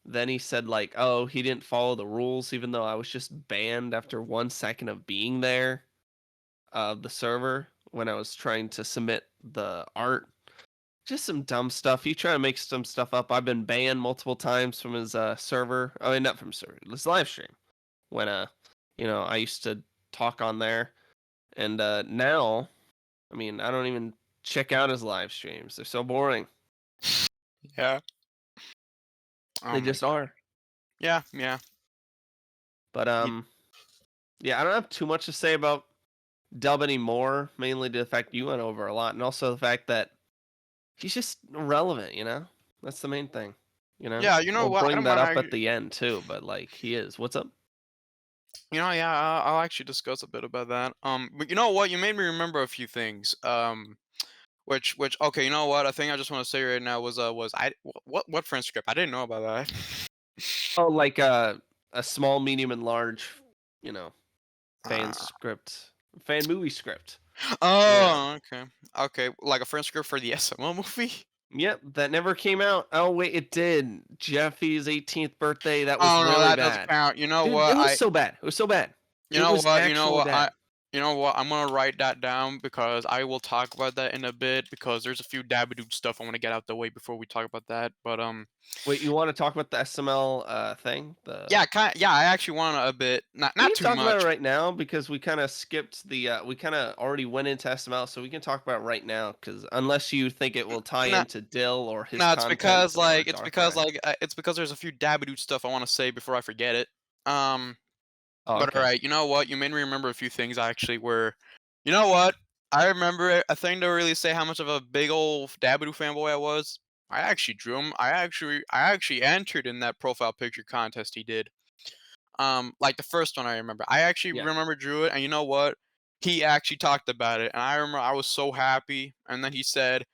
[SPEAKER 1] Then he said like, oh, he didn't follow the rules, even though I was just banned after 1 second of being there of the server when I was trying to submit the art. Just some dumb stuff. He tried to make some stuff up. I've been banned multiple times from his server. I mean, not from server, his live stream. When I used to talk on there, and now, I mean, I don't even check out his live streams. They're so boring.
[SPEAKER 2] Yeah.
[SPEAKER 1] They just are.
[SPEAKER 2] Yeah.
[SPEAKER 1] But yeah, I don't have too much to say about Dub anymore. Mainly the fact you went over a lot, and also the fact that he's just irrelevant. That's the main thing.
[SPEAKER 2] Yeah, you know
[SPEAKER 1] we'll
[SPEAKER 2] what? I
[SPEAKER 1] bring
[SPEAKER 2] don't
[SPEAKER 1] that
[SPEAKER 2] mind
[SPEAKER 1] up at the end too. But like, he is. What's up?
[SPEAKER 2] Yeah, I'll actually discuss a bit about that. But you know what? You made me remember a few things. Which okay, you know what? I think I just want to say right now was what friend script? I didn't know about that.
[SPEAKER 1] Oh, like a small, medium, and large, fan
[SPEAKER 2] Ah.
[SPEAKER 1] script, fan movie script.
[SPEAKER 2] Oh, okay, like a friend script for the SML movie.
[SPEAKER 1] Yep, that never came out. Oh wait, it did. Jeffy's 18th birthday. That was
[SPEAKER 2] Oh no,
[SPEAKER 1] really
[SPEAKER 2] that doesn't
[SPEAKER 1] bad.
[SPEAKER 2] count. You know
[SPEAKER 1] Dude,
[SPEAKER 2] what?
[SPEAKER 1] it was so bad. It was so bad.
[SPEAKER 2] You
[SPEAKER 1] It
[SPEAKER 2] know
[SPEAKER 1] was
[SPEAKER 2] what?
[SPEAKER 1] actually bad.
[SPEAKER 2] You know what? I'm gonna write that down because I will talk about that in a bit because there's a few DABBADUDE stuff I want to get out the way before we talk about that. But
[SPEAKER 1] Wait, you want to talk about the SML thing?
[SPEAKER 2] yeah, yeah, I actually want a bit,
[SPEAKER 1] We
[SPEAKER 2] not
[SPEAKER 1] can
[SPEAKER 2] too
[SPEAKER 1] talk about it
[SPEAKER 2] much.
[SPEAKER 1] right now because we kind of skipped the. We kind of already went into SML, so we can talk about it right now. Because unless you think it will tie
[SPEAKER 2] No,
[SPEAKER 1] into Dill or his
[SPEAKER 2] no, it's
[SPEAKER 1] content
[SPEAKER 2] because
[SPEAKER 1] or
[SPEAKER 2] because
[SPEAKER 1] Darkcray.
[SPEAKER 2] it's because there's a few DABBADUDE stuff I want to say before I forget it. Um,
[SPEAKER 1] Oh,
[SPEAKER 2] but
[SPEAKER 1] okay.
[SPEAKER 2] alright, you know what? You made me remember a few things actually where, you know what? I remember a thing to really say how much of a big old DABBADOO fanboy I was. I actually drew him. I actually entered in that profile picture contest he did. Like the first one I remember. I actually
[SPEAKER 1] Yeah.
[SPEAKER 2] remember drew it, and you know what? He actually talked about it, and I remember I was so happy. And then he said,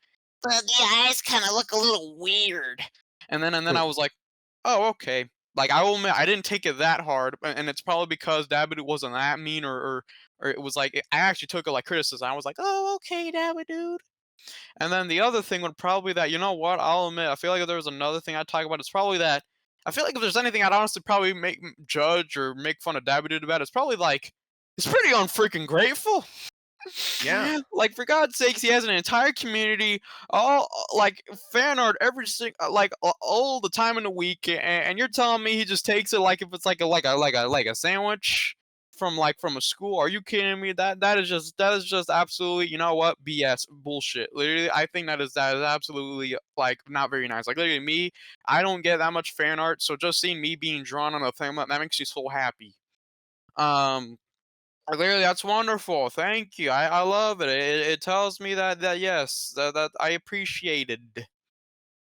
[SPEAKER 3] But the eyes kind of look a little weird.
[SPEAKER 2] and then I was like, oh, okay. Like I will admit, I didn't take it that hard, and it's probably because Dabbit wasn't that mean, or it was like I actually took it like criticism. I was like, oh, okay, Dabbit dude. And then the other thing would probably that you know what? I'll admit, I feel like if there was another thing I'd talk about, it's probably that. I feel like if there's anything I'd honestly probably judge or make fun of Dabbit dude about, it's probably like it's pretty unfreaking grateful.
[SPEAKER 1] Yeah.
[SPEAKER 2] Like for God's sakes, he has an entire community, all like fan art every like all the time in the week, and you're telling me he just takes it like if it's like a sandwich from a school? Are you kidding me? That is just absolutely, you know what, BS bullshit. Literally, I think that is absolutely like not very nice. Like literally me, I don't get that much fan art, so just seeing me being drawn on a thing that makes me so happy. Um, Clearly, that's wonderful. Thank you. I love it. It tells me that yes, that I appreciated.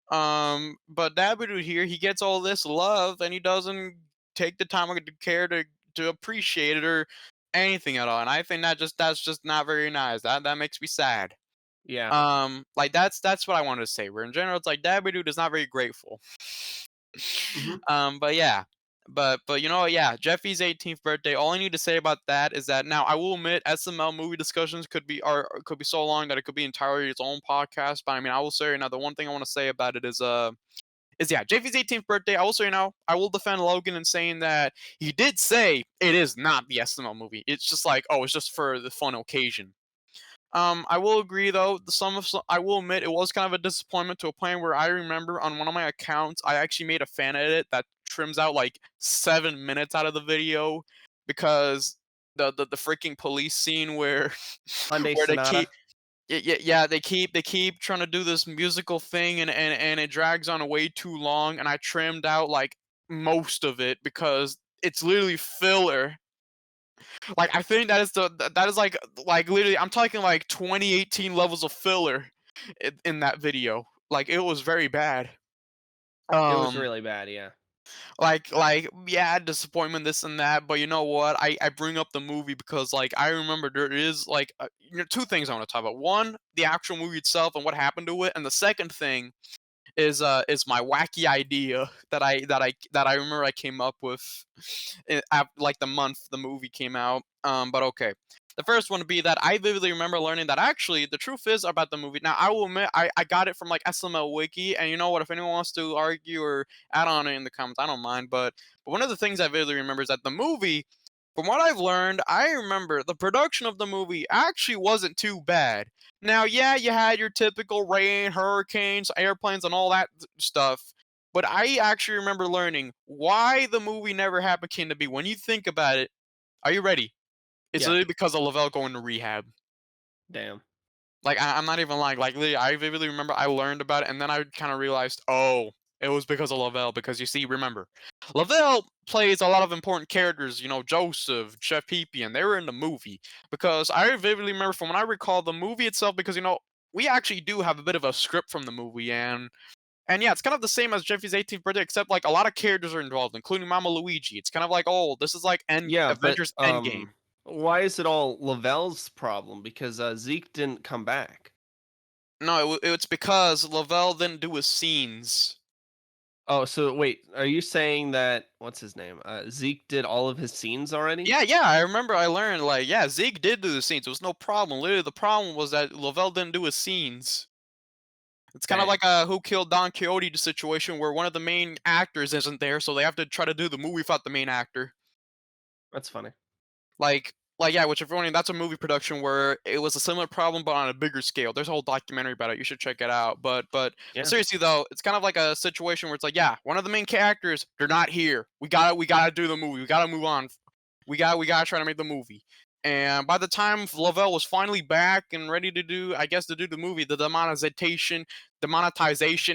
[SPEAKER 2] But Dabbadoo here, he gets all this love and he doesn't take the time or to care to appreciate it or anything at all. And I think that's just not very nice. That makes me sad.
[SPEAKER 1] Yeah.
[SPEAKER 2] Like that's what I wanted to say. Where in general, it's like Dabbadoo is not very grateful.
[SPEAKER 1] Hmm.
[SPEAKER 2] But yeah. But you know what? Yeah, Jeffy's 18th birthday. All I need to say about that is that now I will admit SML movie discussions could be so long that it could be entirely its own podcast. But I mean, I will say now the one thing I want to say about it is yeah, Jeffy's 18th birthday. I will say now I will defend Logan in saying that he did say it is not the SML movie. It's just like, oh, it's just for the fun occasion. I will agree though. I will admit it was kind of a disappointment to a point where I remember on one of my accounts I actually made a fan edit that trims out like 7 minutes out of the video because the freaking police scene where
[SPEAKER 1] Hyundai
[SPEAKER 2] where they
[SPEAKER 1] Sonata.
[SPEAKER 2] keep yeah, they keep trying to do this musical thing and it drags on way too long, and I trimmed out like most of it because it's literally filler. Like I think that is like literally I'm talking like 2018 levels of filler in that video. Like it was very bad.
[SPEAKER 1] It was
[SPEAKER 2] Um
[SPEAKER 1] really bad. Yeah.
[SPEAKER 2] like yeah, disappointment this and that, but you know what? I bring up the movie because like I remember there is like two things I want to talk about. One, the actual movie itself and what happened to it, and the second thing is my wacky idea that I remember I came up with like the month the movie came out. But okay. The first one would be that I vividly remember learning that actually the truth is about the movie. Now I will admit I got it from like SML Wiki, and you know what? If anyone wants to argue or add on it in the comments, I don't mind. But one of the things I vividly remember is that the movie, from what I've learned, I remember the production of the movie actually wasn't too bad. Now, yeah, you had your typical rain, hurricanes, airplanes, and all that stuff. But I actually remember learning why the movie never happened came to be. When you think about it, are you ready? It's
[SPEAKER 1] Yeah.
[SPEAKER 2] literally because of Lavelle going to rehab.
[SPEAKER 1] Damn.
[SPEAKER 2] Like I'm not even lying. Like literally, I vividly remember I learned about it, and then I kind of realized, oh, it was because of Lavelle. Because you see, remember, Lavelle plays a lot of important characters. You know, Joseph, Chef Peepee, and they were in the movie. Because I vividly remember from when I recall the movie itself. Because you know, we actually do have a bit of a script from the movie, and yeah, it's kind of the same as Jeffy's 18th birthday, except like a lot of characters are involved, including Mama Luigi. It's kind of like, oh, this is like
[SPEAKER 1] Yeah, but
[SPEAKER 2] Avengers Endgame.
[SPEAKER 1] why is it all Lavelle's problem? Because Zeke didn't come back.
[SPEAKER 2] No, it's because Lavelle didn't do his scenes.
[SPEAKER 1] Oh, so wait, are you saying that what's his name? Zeke did all of his scenes already?
[SPEAKER 2] Yeah, I remember I learned, like, yeah, Zeke did do the scenes. It was no problem. Literally, the problem was that Lavelle didn't do his scenes. It's kind of
[SPEAKER 1] Dang.
[SPEAKER 2] like a Who Killed Don Quixote situation where one of the main actors isn't there, so they have to try to do the movie without the main actor.
[SPEAKER 1] That's funny.
[SPEAKER 2] Like yeah, which if you're wondering, that's a movie production where it was a similar problem but on a bigger scale. There's a whole documentary about it. You should check it out. But
[SPEAKER 1] Yeah.
[SPEAKER 2] seriously though, it's kind of like a situation where it's like, yeah, one of the main characters, they're not here. We gotta do the movie. We gotta move on. We gotta try to make the movie. And by the time Lavelle was finally back and ready to do, I guess, to do the movie, the demonetization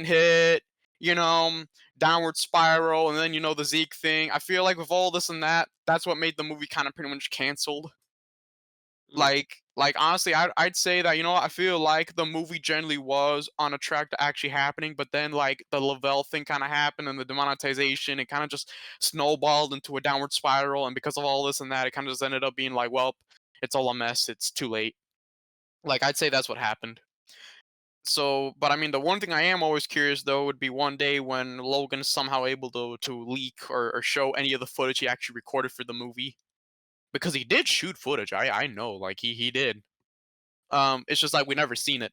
[SPEAKER 2] hit, you know, downward spiral, and then the Zeke thing. I feel like with all this and that, that's what made the movie kind of pretty much canceled.
[SPEAKER 1] Mm.
[SPEAKER 2] Like honestly, I'd say that I feel like the movie generally was on a track to actually happening, but then like the Lavelle thing kind of happened and the demonetization, it kind of just snowballed into a downward spiral, and because of all this and that, it kind of just ended up being like, well, it's all a mess. It's too late. Like I'd say that's what happened. So, but I mean, the one thing I am always curious though would be one day when Logan is somehow able to leak or show any of the footage he actually recorded for the movie, because he did shoot footage. I know, like he did. It's just like we never seen it.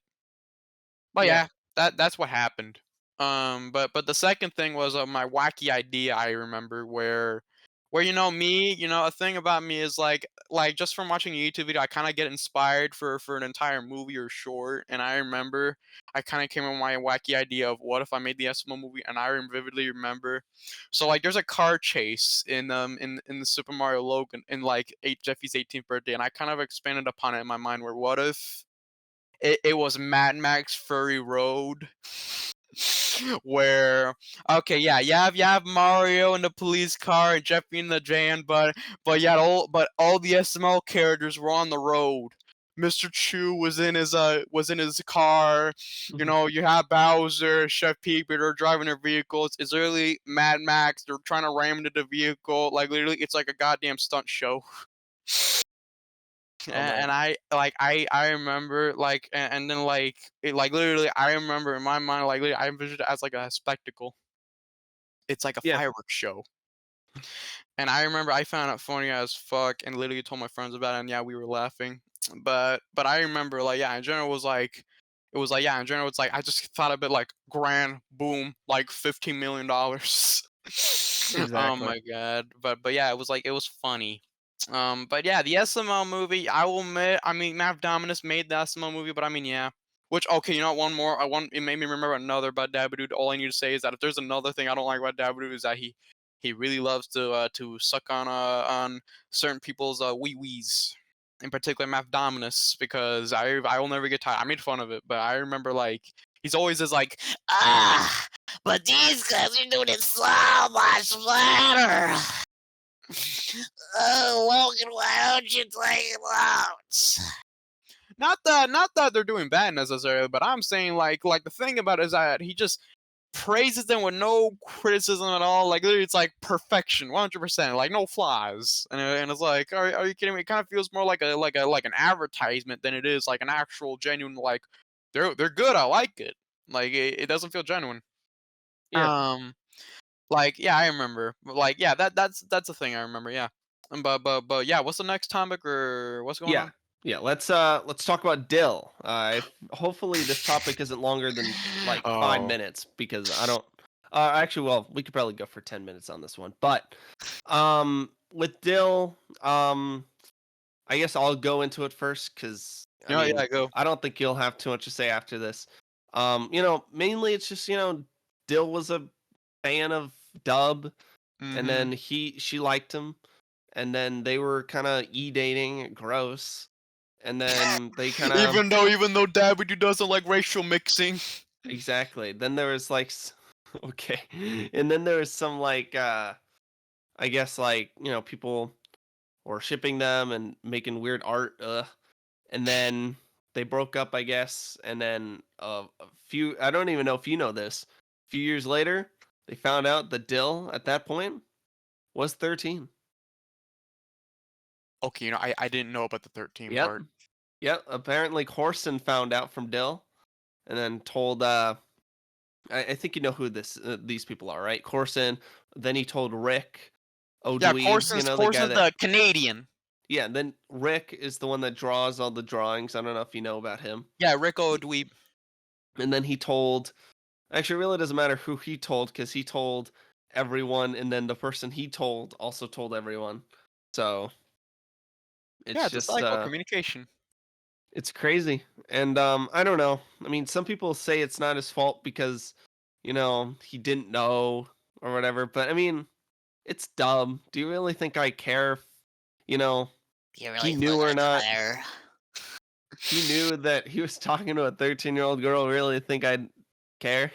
[SPEAKER 2] But
[SPEAKER 1] Yeah.
[SPEAKER 2] yeah, that's what happened. But the second thing was my wacky idea. I remember where me, a thing about me is like just from watching a YouTube video, I kind of get inspired for an entire movie or short. And I remember I kind of came up with my wacky idea of what if I made the SML movie, and I vividly remember. So like there's a car chase in the Super Mario Logan in like Jeffy's 18th birthday, and I kind of expanded upon it in my mind where what if it was Mad Max Fury Road, where okay, yeah, you have Mario in the police car and Jeffy in the van, but yeah, all the SML characters were on the road. Mr. Chu was in his car. You have Bowser, Chef Pete, they're driving their vehicles. It's literally Mad Max. They're trying to ram into the vehicle. Like literally, it's like a goddamn stunt show.
[SPEAKER 1] Oh,
[SPEAKER 2] And
[SPEAKER 1] man.
[SPEAKER 2] I remember and then like literally I remember in my mind like literally, I envisioned it as like a spectacle. It's like a
[SPEAKER 1] Yeah.
[SPEAKER 2] fireworks show. And I remember I found it funny as fuck and literally told my friends about it, and yeah, we were laughing. But I remember like yeah, in general it was like yeah, in general it's like I just thought of it like grand boom, like $15 million. Oh
[SPEAKER 1] Exactly.
[SPEAKER 2] my god. But yeah, it was funny. But yeah, the SML movie, I will admit, I mean, Mav Dominus made the SML movie, but I mean, yeah. Which, okay, one more. It made me remember another about DABBADUDE. All I need to say is that if there's another thing I don't like about DABBADUDE is that he really loves to suck on certain people's wee wees, in particular Mav Dominus, because I will never get tired. I made fun of it, but I remember like he's always is like,
[SPEAKER 3] But these guys are doing it so much better. Oh, Logan, why don't you take it out?
[SPEAKER 2] not that they're doing bad necessarily, but I'm saying like the thing about it is that he just praises them with no criticism at all. Like literally, it's like perfection, 100%, like no flaws. And it's like, are you kidding me? It kind of feels more like an advertisement than it is like an actual genuine like they're good. I like it. Like it doesn't feel genuine.
[SPEAKER 1] Yeah.
[SPEAKER 2] Like yeah, I remember. Like yeah, that's the thing I remember. Yeah. But yeah, what's the next topic or what's going
[SPEAKER 1] Yeah.
[SPEAKER 2] on?
[SPEAKER 1] Yeah. Let's talk about Dill. Hopefully this topic isn't longer than like 5 minutes because I don't. Actually, well, we could probably go for 10 minutes on this one. But with Dill, I guess I'll go into it first because I
[SPEAKER 2] Yeah,
[SPEAKER 1] mean
[SPEAKER 2] yeah, go.
[SPEAKER 1] I don't think you'll have too much to say after this. Mainly it's just Dill was a fan of Dub, and then she liked him, and then they were kind of dating, gross, and then they kind of
[SPEAKER 2] Even though Dabby doesn't like racial mixing.
[SPEAKER 1] exactly. Then there was like okay, and then there was some like I guess like people were shipping them and making weird art, and then they broke up, I guess, and then a few I don't even know if you know this. A few years later, they found out that Dill at that point was 13.
[SPEAKER 2] Okay, I didn't know about the 13
[SPEAKER 1] Yep.
[SPEAKER 2] part.
[SPEAKER 1] Yep. Apparently Corson found out from Dill and then told I think you know who these people are, right? Corson, then he told Rick
[SPEAKER 2] Yeah,
[SPEAKER 1] O'Dwee,
[SPEAKER 2] Corson's
[SPEAKER 1] the guy that
[SPEAKER 2] the Canadian.
[SPEAKER 1] yeah, and then Rick is the one that draws all the drawings. I don't know if you know about him.
[SPEAKER 2] Yeah, Rick O'Dweeb.
[SPEAKER 1] and then he told. Actually, it really doesn't matter who he told because he told everyone, and then the person he told also told everyone. So
[SPEAKER 2] Yeah,
[SPEAKER 1] it's
[SPEAKER 2] it's a
[SPEAKER 1] just
[SPEAKER 2] cycle communication.
[SPEAKER 1] it's crazy. And I don't know. I mean, some people say it's not his fault because he didn't know or whatever. But I mean, it's dumb. Do you really think I care? If,
[SPEAKER 3] You
[SPEAKER 1] he
[SPEAKER 3] really
[SPEAKER 1] knew
[SPEAKER 3] think
[SPEAKER 1] or
[SPEAKER 3] I
[SPEAKER 1] not.
[SPEAKER 3] care?
[SPEAKER 1] He knew that he was talking to a 13-year-old girl. Really think I'd care?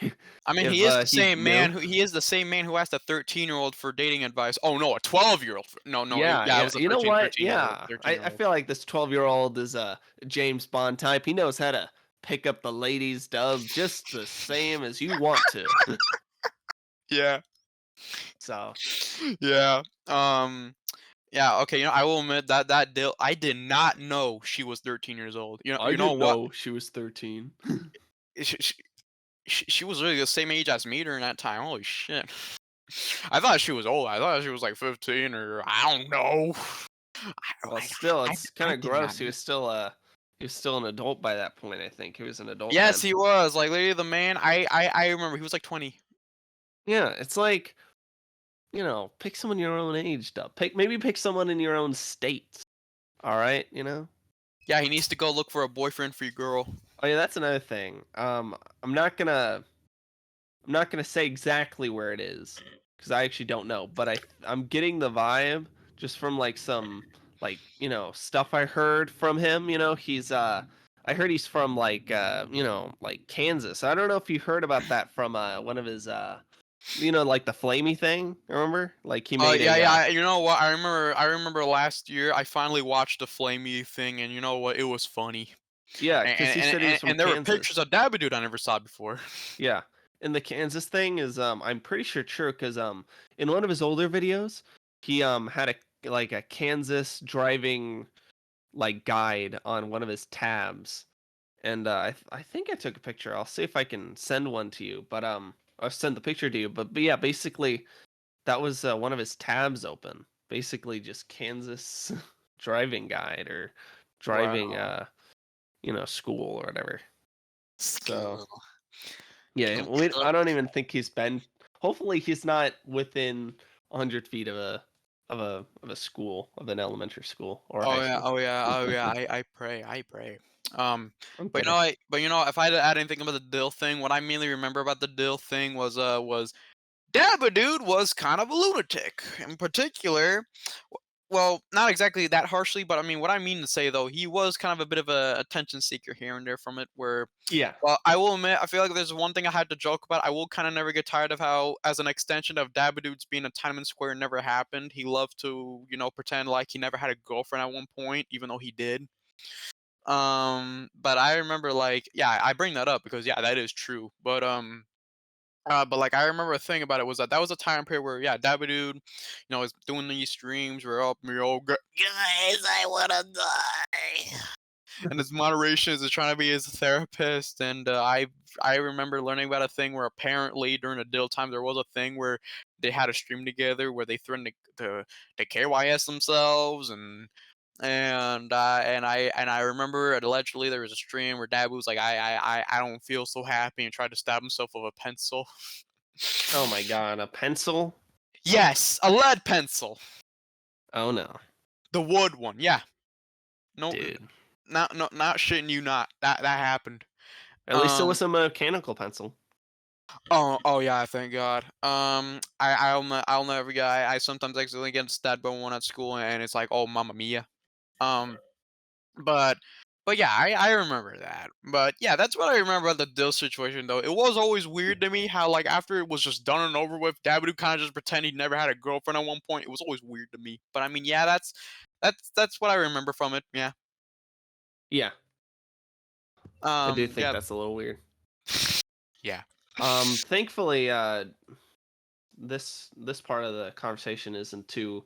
[SPEAKER 2] I mean,
[SPEAKER 1] if
[SPEAKER 2] he is the
[SPEAKER 1] he
[SPEAKER 2] same
[SPEAKER 1] knew?
[SPEAKER 2] man he is the same man who asked a 13-year-old for dating advice. Oh no, a 12-year-old. No,
[SPEAKER 1] Yeah,
[SPEAKER 2] yeah, it
[SPEAKER 1] yeah.
[SPEAKER 2] was a
[SPEAKER 1] You know what?
[SPEAKER 2] 13-year-old.
[SPEAKER 1] Yeah. I
[SPEAKER 2] 13-year-old.
[SPEAKER 1] feel like this 12-year-old is a James Bond type. He knows how to pick up the ladies, dub, just the same as you want to.
[SPEAKER 2] Yeah.
[SPEAKER 1] So,
[SPEAKER 2] Yeah. Yeah, okay, I will admit that Dill, I did not know she was 13 years old.
[SPEAKER 1] I
[SPEAKER 2] You know
[SPEAKER 1] didn't
[SPEAKER 2] what?
[SPEAKER 1] know she was 13.
[SPEAKER 2] She, she, she was really the same age as me during that time. Holy shit. I thought she was old. I thought she was like 15 or I don't know.
[SPEAKER 1] Well, still,
[SPEAKER 2] I,
[SPEAKER 1] it's kind
[SPEAKER 2] I
[SPEAKER 1] of
[SPEAKER 2] did not
[SPEAKER 1] gross. He was still an adult by that point, I think. He was an adult
[SPEAKER 2] Yes,
[SPEAKER 1] then.
[SPEAKER 2] he was. Like literally the man. I remember he was like 20.
[SPEAKER 1] Yeah, it's like, pick someone your own age, dub. Maybe pick someone in your own state. All right,
[SPEAKER 2] Yeah, he needs to go look for a boyfriend for your girl.
[SPEAKER 1] Oh yeah, that's another thing. I'm not gonna say exactly where it is because I actually don't know, but I'm getting the vibe just from like some stuff I heard from him. I heard he's from like Kansas. I don't know if you heard about that from one of his like the flamey thing. Remember? Like he made
[SPEAKER 2] Yeah,
[SPEAKER 1] a
[SPEAKER 2] yeah. You know what? I remember last year I finally watched the Flamey thing, and you know what? It was funny.
[SPEAKER 1] yeah,
[SPEAKER 2] And
[SPEAKER 1] because he said he was from
[SPEAKER 2] and there were pictures
[SPEAKER 1] Kansas.
[SPEAKER 2] of DABBADUDE I never saw before.
[SPEAKER 1] Yeah. And the Kansas thing is I'm pretty sure true because in one of his older videos he had a Kansas driving like guide on one of his tabs. And I think I took a picture. I'll see if I can send one to you, but or send the picture to you. But yeah, basically that was one of his tabs open. Basically just Kansas driving guide or driving
[SPEAKER 2] Wow.
[SPEAKER 1] school or whatever. So
[SPEAKER 3] School.
[SPEAKER 1] yeah, I don't even think he's been. Hopefully, he's not within 100 feet of a school, of an elementary school or a
[SPEAKER 2] Oh
[SPEAKER 1] high
[SPEAKER 2] yeah,
[SPEAKER 1] school.
[SPEAKER 2] oh yeah, oh yeah. I pray, I pray.
[SPEAKER 1] I'm
[SPEAKER 2] But
[SPEAKER 1] kidding.
[SPEAKER 2] if I had to add anything about the Dill thing, what I mainly remember about the Dill thing was DABBADUDE was kind of a lunatic. In particular, well, not exactly that harshly, but I mean, what I mean to say though, he was kind of a bit of a attention seeker here and there from it. Where,
[SPEAKER 1] Yeah,
[SPEAKER 2] well, I will admit, I feel like there's one thing I had to joke about. I will kind of never get tired of how, as an extension of DABBADUDE's being a Tiananmen Square never happened, he loved to, pretend like he never had a girlfriend at one point, even though he did. But I remember, like, yeah, I bring that up because yeah, that is true. But like I remember a thing about it was that was a time period where yeah, DABBADUDE, is doing these streams where up me oh
[SPEAKER 3] Guys, I wanna die.
[SPEAKER 2] and his moderation is trying to be his therapist. And I remember learning about a thing where apparently during the Dill time there was a thing where they had a stream together where they threatened to KYS themselves. And I remember allegedly there was a stream where Dabu was like, I don't feel so happy, and tried to stab himself with a pencil.
[SPEAKER 1] oh my god, a pencil?
[SPEAKER 2] Yes, a lead pencil,
[SPEAKER 1] Oh no,
[SPEAKER 2] the wood one. Yeah, no,
[SPEAKER 1] dude.
[SPEAKER 2] not shitting you. Not that happened.
[SPEAKER 1] At least it
[SPEAKER 2] Um.
[SPEAKER 1] was a mechanical pencil.
[SPEAKER 2] Oh yeah. Thank God. I'll never get. I sometimes accidentally get stabbed by one at school, and it's like, oh, mamma mia. Um. But yeah, I remember that. But yeah, that's what I remember about the Dill situation though. It was always weird to me how like after it was just done and over with, Dabbadoo kind of just pretend he never had a girlfriend at one point. It was always weird to me. But I mean, yeah, that's what I remember from it. Yeah.
[SPEAKER 1] Yeah, I do think
[SPEAKER 2] Yeah.
[SPEAKER 1] that's a little weird.
[SPEAKER 2] Yeah.
[SPEAKER 1] Thankfully, this part of the conversation isn't too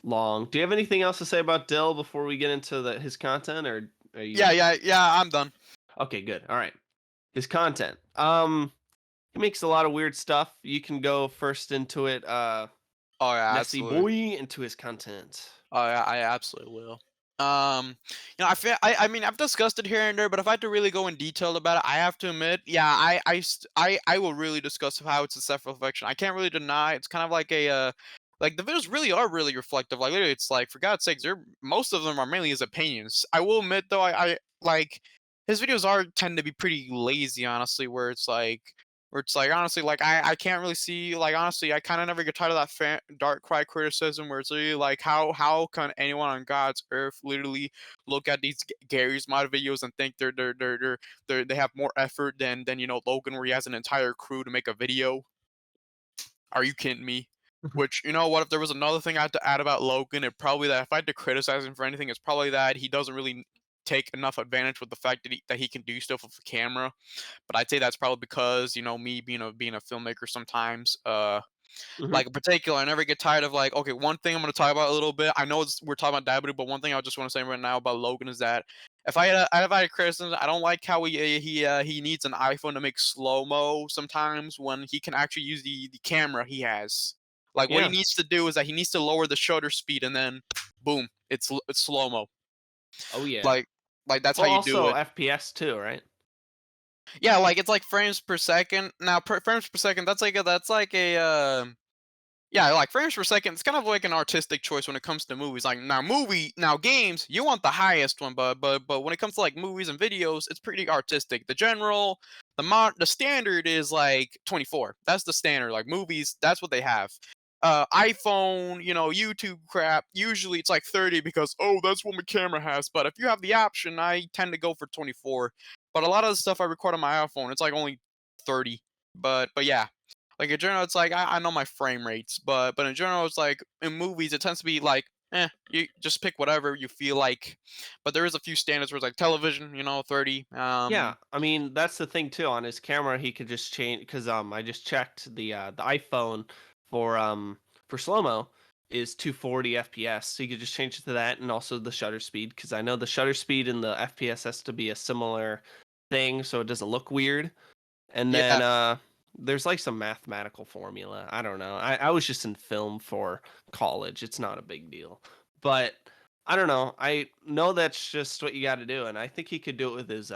[SPEAKER 1] long. Do you have anything else to say about Dill before we get into his content, or are you?
[SPEAKER 2] Yeah. I'm done.
[SPEAKER 1] Okay, good. All right. His content. He makes a lot of weird stuff. You can go first into it.
[SPEAKER 2] Oh yeah,
[SPEAKER 1] Nessie
[SPEAKER 2] absolutely.
[SPEAKER 1] boy into his content.
[SPEAKER 2] Oh yeah, I absolutely will. I mean, I've discussed it here and there, but if I had to really go in detail about it, I have to admit, yeah, I will really discuss how it's a self-reflection. I can't really deny it's kind of like like the videos really are really reflective. Like literally, it's like for God's sakes, they're most of them are mainly his opinions. I will admit though, I like his videos are tend to be pretty lazy, honestly, where it's like honestly, like I can't really see like honestly, I kind of never get tired of that Darkcray criticism where it's really like how can anyone on God's earth literally look at these Gary's mod videos and think they have more effort than Logan where he has an entire crew to make a video? Are you kidding me? Which what if there was another thing I had to add about Logan, it probably that if I had to criticize him for anything, it's probably that he doesn't really take enough advantage with the fact that he can do stuff with the camera. But I'd say that's probably because me being a filmmaker sometimes.
[SPEAKER 1] Mhm.
[SPEAKER 2] Like in particular, I never get tired of like, okay, one thing I'm gonna talk about a little bit. I know we're talking about Dabadoo, but one thing I just want to say right now about Logan is that if I had criticism, I don't like how he needs an iPhone to make slow mo sometimes when he can actually use the camera he has. Like what he
[SPEAKER 1] Yeah.
[SPEAKER 2] needs to do is that he needs to lower the shutter speed and then boom, it's slow mo.
[SPEAKER 1] Oh yeah.
[SPEAKER 2] Like that's how
[SPEAKER 1] Well,
[SPEAKER 2] you do
[SPEAKER 1] also
[SPEAKER 2] it.
[SPEAKER 1] FPS too, right?
[SPEAKER 2] Yeah, like it's like frames per second. Now, frames per second, that's like a yeah, like frames per second. It's kind of like an artistic choice when it comes to movies. Like now games, you want the highest one, but when it comes to like movies and videos, it's pretty artistic. The standard is like 24. That's the standard. Like movies, that's what they have. iPhone, YouTube crap. Usually it's like 30 because that's what my camera has. But if you have the option, I tend to go for 24. But a lot of the stuff I record on my iPhone, it's like only 30. But yeah, like in general, it's like I know my frame rates, but in general, it's like in movies, it tends to be like, you just pick whatever you feel like. But there is a few standards where it's like television, 30.
[SPEAKER 1] Yeah, I mean that's the thing too. On his camera, he could just change because I just checked the iPhone for slow mo is 240 FPS. So you could just change it to that, and also the shutter speed because I know the shutter speed and the FPS has to be a similar thing, so it doesn't look weird. And
[SPEAKER 2] Yeah,
[SPEAKER 1] then there's like some mathematical formula. I don't know. I was just in film for college. It's not a big deal. But I don't know. I know that's just what you got to do, and I think he could do it with his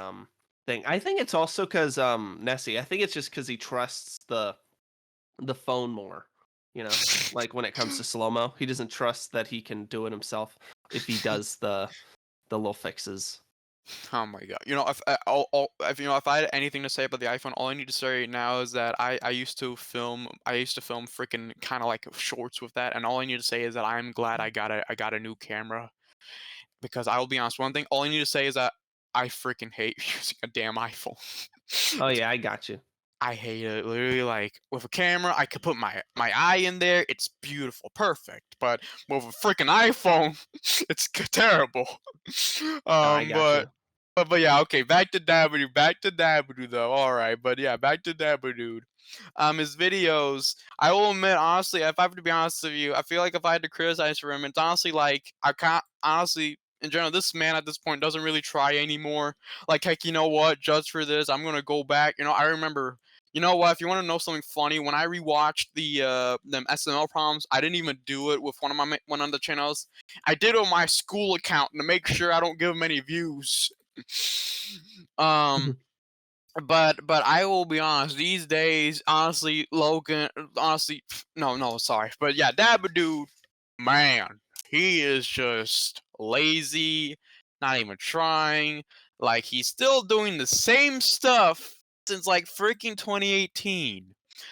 [SPEAKER 1] thing. I think it's also because Nessie. I think it's just because he trusts the phone more. You know, like when it comes to slow mo, he doesn't trust that he can do it himself if he does the little fixes.
[SPEAKER 2] oh my god. If I had anything to say about the iPhone, all I need to say right now is that I used to film. I used to film freaking kind of like shorts with that, and all I need to say is that I'm glad I got a new camera because I will be honest. One thing, all I need to say is that I freaking hate using a damn iPhone.
[SPEAKER 1] Oh yeah, I got you.
[SPEAKER 2] I hate it. Literally, like with a camera, I could put my eye in there. It's beautiful, perfect. But with a freaking iPhone, it's terrible.
[SPEAKER 1] No, I got
[SPEAKER 2] But
[SPEAKER 1] you.
[SPEAKER 2] but yeah, okay. Back to Dabadoo though. All right, but yeah, back to Dabadoo. His videos. I will admit, honestly, if I have to be honest with you, I feel like if I had to criticize for him, it's honestly like I can't honestly. In general, this man at this point doesn't really try anymore. Like, heck, you know what? Just for this, I'm gonna go back. I remember you know what? If you want to know something funny, when I rewatched them SML problems, I didn't even do it with one of the channels. I did it on my school account to make sure I don't give them any views. um, but I will be honest. These days, honestly, Logan, honestly, no, sorry, but yeah, Dabadoo, man, he is just lazy, not even trying. Like he's still doing the same stuff since like freaking 2018.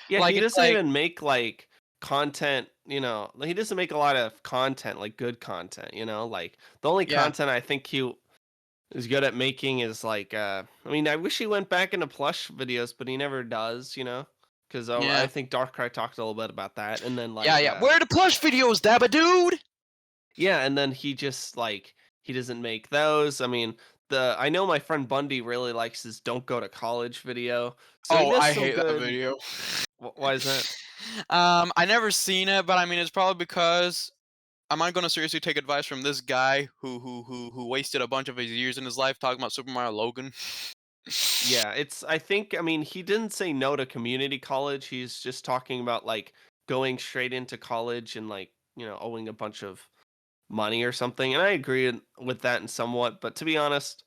[SPEAKER 1] Yeah,
[SPEAKER 2] Like
[SPEAKER 1] he
[SPEAKER 2] it's
[SPEAKER 1] doesn't
[SPEAKER 2] like
[SPEAKER 1] even make like content, he doesn't make a lot of content, like good content, like the only
[SPEAKER 2] yeah,
[SPEAKER 1] content I think he is good at making is like I mean, I wish he went back into plush videos, but he never does, because I
[SPEAKER 2] yeah,
[SPEAKER 1] think Darkcry talked a little bit about that, and then
[SPEAKER 2] yeah. Where are the plush videos, Dabba
[SPEAKER 1] yeah, and then he just like he doesn't make those. I mean, I know my friend Bundy really likes his "Don't Go to College" video, so he
[SPEAKER 2] Oh,
[SPEAKER 1] does
[SPEAKER 2] I
[SPEAKER 1] some
[SPEAKER 2] hate that
[SPEAKER 1] good.
[SPEAKER 2] video.
[SPEAKER 1] Why is that?
[SPEAKER 2] I never seen it, but I mean, it's probably because am I gonna seriously take advice from this guy who wasted a bunch of his years in his life talking about Super Mario Logan?
[SPEAKER 1] Yeah, I think, I mean, he didn't say no to community college. He's just talking about like going straight into college and like, owing a bunch of money or something. And I agree with that in somewhat, but to be honest,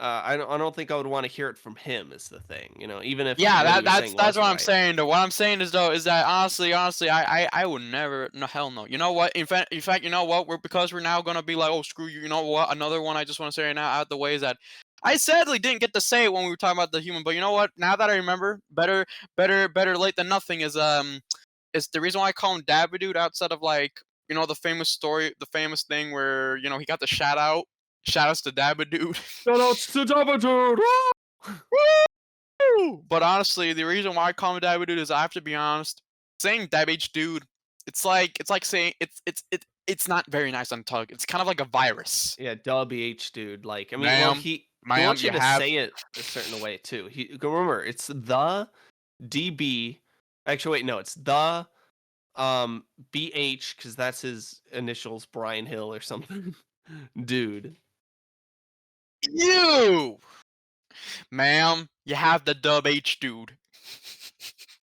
[SPEAKER 1] I don't think I would want to hear it from him. Is the thing, even if
[SPEAKER 2] Yeah,
[SPEAKER 1] what he was saying
[SPEAKER 2] that's what
[SPEAKER 1] wasn't
[SPEAKER 2] I'm
[SPEAKER 1] right.
[SPEAKER 2] saying. Though, what I'm saying is though is that honestly, I would never. No, hell no. You know what? In fact, you know what? Because we're now gonna be like, oh, screw you. You know what? Another one I just want to say right now out the way is that I sadly didn't get to say it when we were talking about the human. But you know what? Now that I remember, better late than nothing is the reason why I call him Dabbadude outside of like the famous story, the famous thing where he got the shout out. Shout outs to Dabbadude.
[SPEAKER 1] Shout outs to Dabbadude!
[SPEAKER 2] But honestly, the reason why I call him Dabbadude is I have to be honest. Saying Dabbage dude, it's like saying it's not very nice on tongue. It's kind of like a virus.
[SPEAKER 1] Yeah, WH dude. Like, I mean, well,
[SPEAKER 2] Ma'am,
[SPEAKER 1] he
[SPEAKER 2] ma'am,
[SPEAKER 1] wants you
[SPEAKER 2] you
[SPEAKER 1] to
[SPEAKER 2] have
[SPEAKER 1] say it a certain way too. Remember, it's the DB. Actually, wait, no, it's the BH because that's his initials, Brian Hill or something. Dude.
[SPEAKER 2] you, ma'am, you have the dub H dude.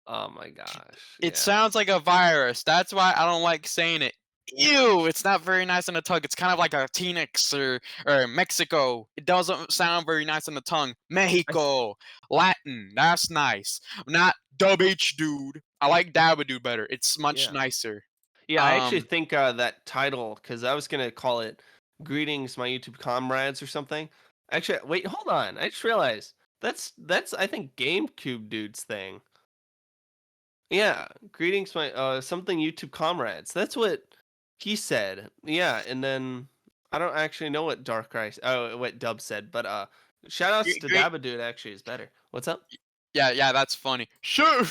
[SPEAKER 1] Oh my gosh.
[SPEAKER 2] It
[SPEAKER 1] yeah.
[SPEAKER 2] sounds like a virus. That's why I don't like saying it. Ew, it's not very nice on the tongue. It's kind of like a Tinix or Mexico. It doesn't sound very nice on the tongue. Mexico, Latin, that's nice. Not dub H dude. I like Dabbadude better. It's much
[SPEAKER 1] Yeah.
[SPEAKER 2] nicer.
[SPEAKER 1] Yeah, I actually think that title, because I was going to call it Greetings, My YouTube Comrades or something. Actually, wait, hold on. I just realized that's I think GameCube dude's thing. Yeah, Greetings, my something YouTube Comrades. That's what he said. Yeah, and then I don't actually know what what Dub said, but shout outs to Dabbadude actually is better. What's up?
[SPEAKER 2] Yeah, that's funny. Sure.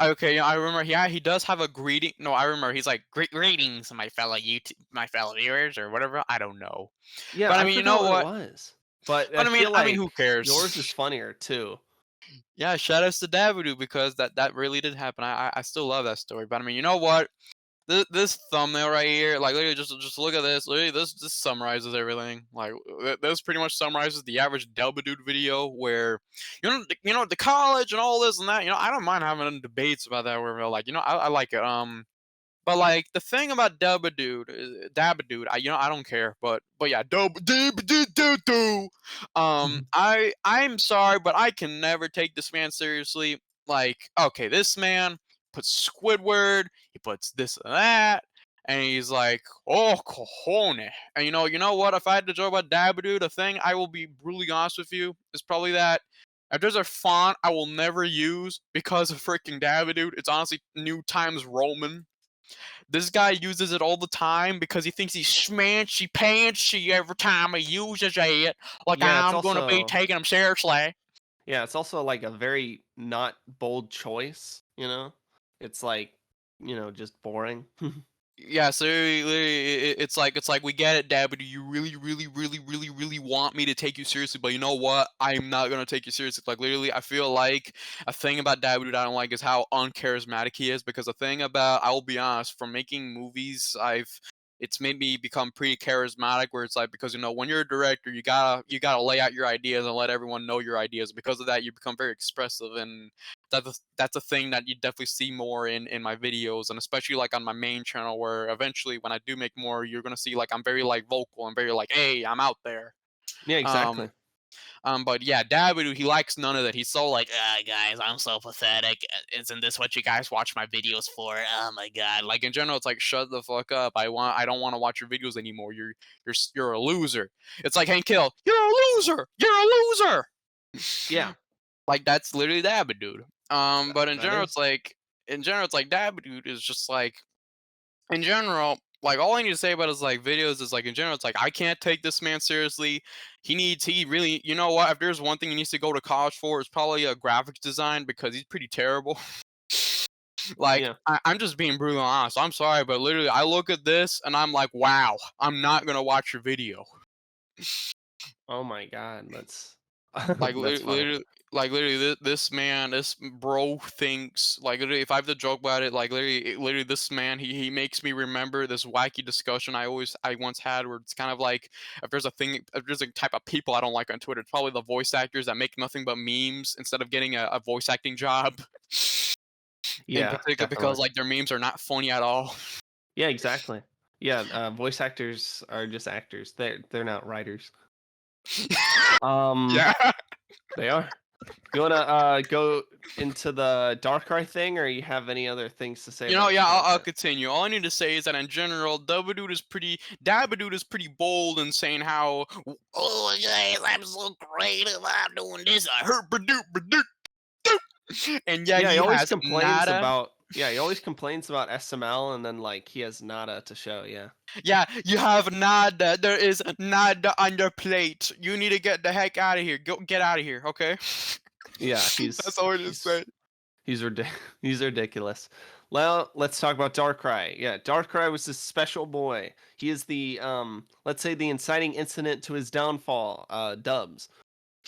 [SPEAKER 2] Okay, yeah, I remember. Yeah, he does have a greeting. No, I remember. He's like, greetings, my fellow viewers, or whatever. I don't know.
[SPEAKER 1] Yeah,
[SPEAKER 2] But I
[SPEAKER 1] I
[SPEAKER 2] mean, you
[SPEAKER 1] forgot
[SPEAKER 2] know
[SPEAKER 1] what
[SPEAKER 2] what?
[SPEAKER 1] it was. But
[SPEAKER 2] But
[SPEAKER 1] I feel like
[SPEAKER 2] who cares?
[SPEAKER 1] yours is funnier too.
[SPEAKER 2] Yeah, shout outs to Davidu because that really did happen. I still love that story. But I mean, you know what? This thumbnail right here, like literally just look at this. Literally, this summarizes everything. Like this pretty much summarizes the average Delbadude video, where the college and all this and that. I don't mind having debates about that. Where we're like, I like it. But like the thing about Dabbadude, I don't care. But yeah, Dabbadude. I'm sorry, but I can never take this man seriously. Like, okay, this man puts Squidward, he puts this and that, and he's like, oh cojones. And you know what? If I had to joke about Dabbadude, the thing I will be brutally honest with you is probably that. If there's a font I will never use because of freaking Dabbadude, it's honestly New Times Roman. This guy uses it all the time because he thinks he's schmanchy pantsy every time he uses it. Like
[SPEAKER 1] Yeah,
[SPEAKER 2] I'm gonna be taking him seriously.
[SPEAKER 1] Yeah, it's also like a very not bold choice, It's like, just boring.
[SPEAKER 2] Yeah, so it's like we get it, Dad, but do you really, really, really, really, really want me to take you seriously? But you know what? I'm not gonna take you seriously. Like literally, I feel like a thing about Dad I don't like is how uncharismatic he is. Because the thing about, I will be honest, from making movies, it's made me become pretty charismatic. Where it's like, because when you're a director, you gotta lay out your ideas and let everyone know your ideas. Because of that, you become very expressive, and that's a thing that you definitely see more in my videos, and especially like on my main channel, where eventually when I do make more, you're gonna see like I'm very like vocal and very like, hey, I'm out there.
[SPEAKER 1] Yeah, exactly.
[SPEAKER 2] But yeah, Dabbadude, he likes none of that. He's so like,
[SPEAKER 3] Guys, I'm so pathetic. Isn't this what you guys watch my videos for? Oh my god.
[SPEAKER 2] like in general, it's like, shut the fuck up. I don't want to watch your videos anymore. You're a loser. It's like Hank Hill, you're a loser. You're a loser.
[SPEAKER 1] Yeah.
[SPEAKER 2] Like that's literally Dabbadude. But in general,
[SPEAKER 1] is.
[SPEAKER 2] it's like Dabbadude is just like, in general, like all I need to say about his like videos is like, in general, it's like I can't take this man seriously. He really, you know what? If there's one thing he needs to go to college for, it's probably a graphics design, because he's pretty terrible. Like
[SPEAKER 1] Yeah.
[SPEAKER 2] I'm just being brutally honest. I'm sorry, but literally, I look at this and I'm like, wow, I'm not gonna watch your video.
[SPEAKER 1] Oh my god, that's
[SPEAKER 2] Like
[SPEAKER 1] that's funny.
[SPEAKER 2] literally, this man, this bro thinks like literally. If I have to joke about it, like literally, this man, he makes me remember this wacky discussion I once had, where it's kind of like, if there's a type of people I don't like on Twitter, it's probably the voice actors that make nothing but memes instead of getting a voice acting job. In
[SPEAKER 1] Yeah,
[SPEAKER 2] particular, because
[SPEAKER 1] definitely.
[SPEAKER 2] like their memes are not funny at all.
[SPEAKER 1] Yeah, exactly. Yeah, voice actors are just actors. They're not writers.
[SPEAKER 2] Yeah.
[SPEAKER 1] They are. You wanna go into the Darkrai thing, or you have any other things to say
[SPEAKER 2] You know,
[SPEAKER 1] about its
[SPEAKER 2] yeah, I'll
[SPEAKER 1] content?
[SPEAKER 2] continue. All I need to say is that in general, Dabbadude is pretty bold in saying how,
[SPEAKER 3] Oh, guys, I'm so creative. I'm doing this. I heard.
[SPEAKER 2] and yet
[SPEAKER 1] Yeah, he
[SPEAKER 2] he
[SPEAKER 1] always
[SPEAKER 2] has
[SPEAKER 1] complains
[SPEAKER 2] nada.
[SPEAKER 1] about SML, and then like he has nada to show. Yeah.
[SPEAKER 2] Yeah, you have nada. There is nada on your plate. You need to get the heck out of here. Get out of here, okay?
[SPEAKER 1] Yeah,
[SPEAKER 2] That's all I need to say.
[SPEAKER 1] he's ridiculous. Well, let's talk about Darkrai. Yeah, Darkrai was this special boy. He is the let's say the inciting incident to his downfall. Dubs.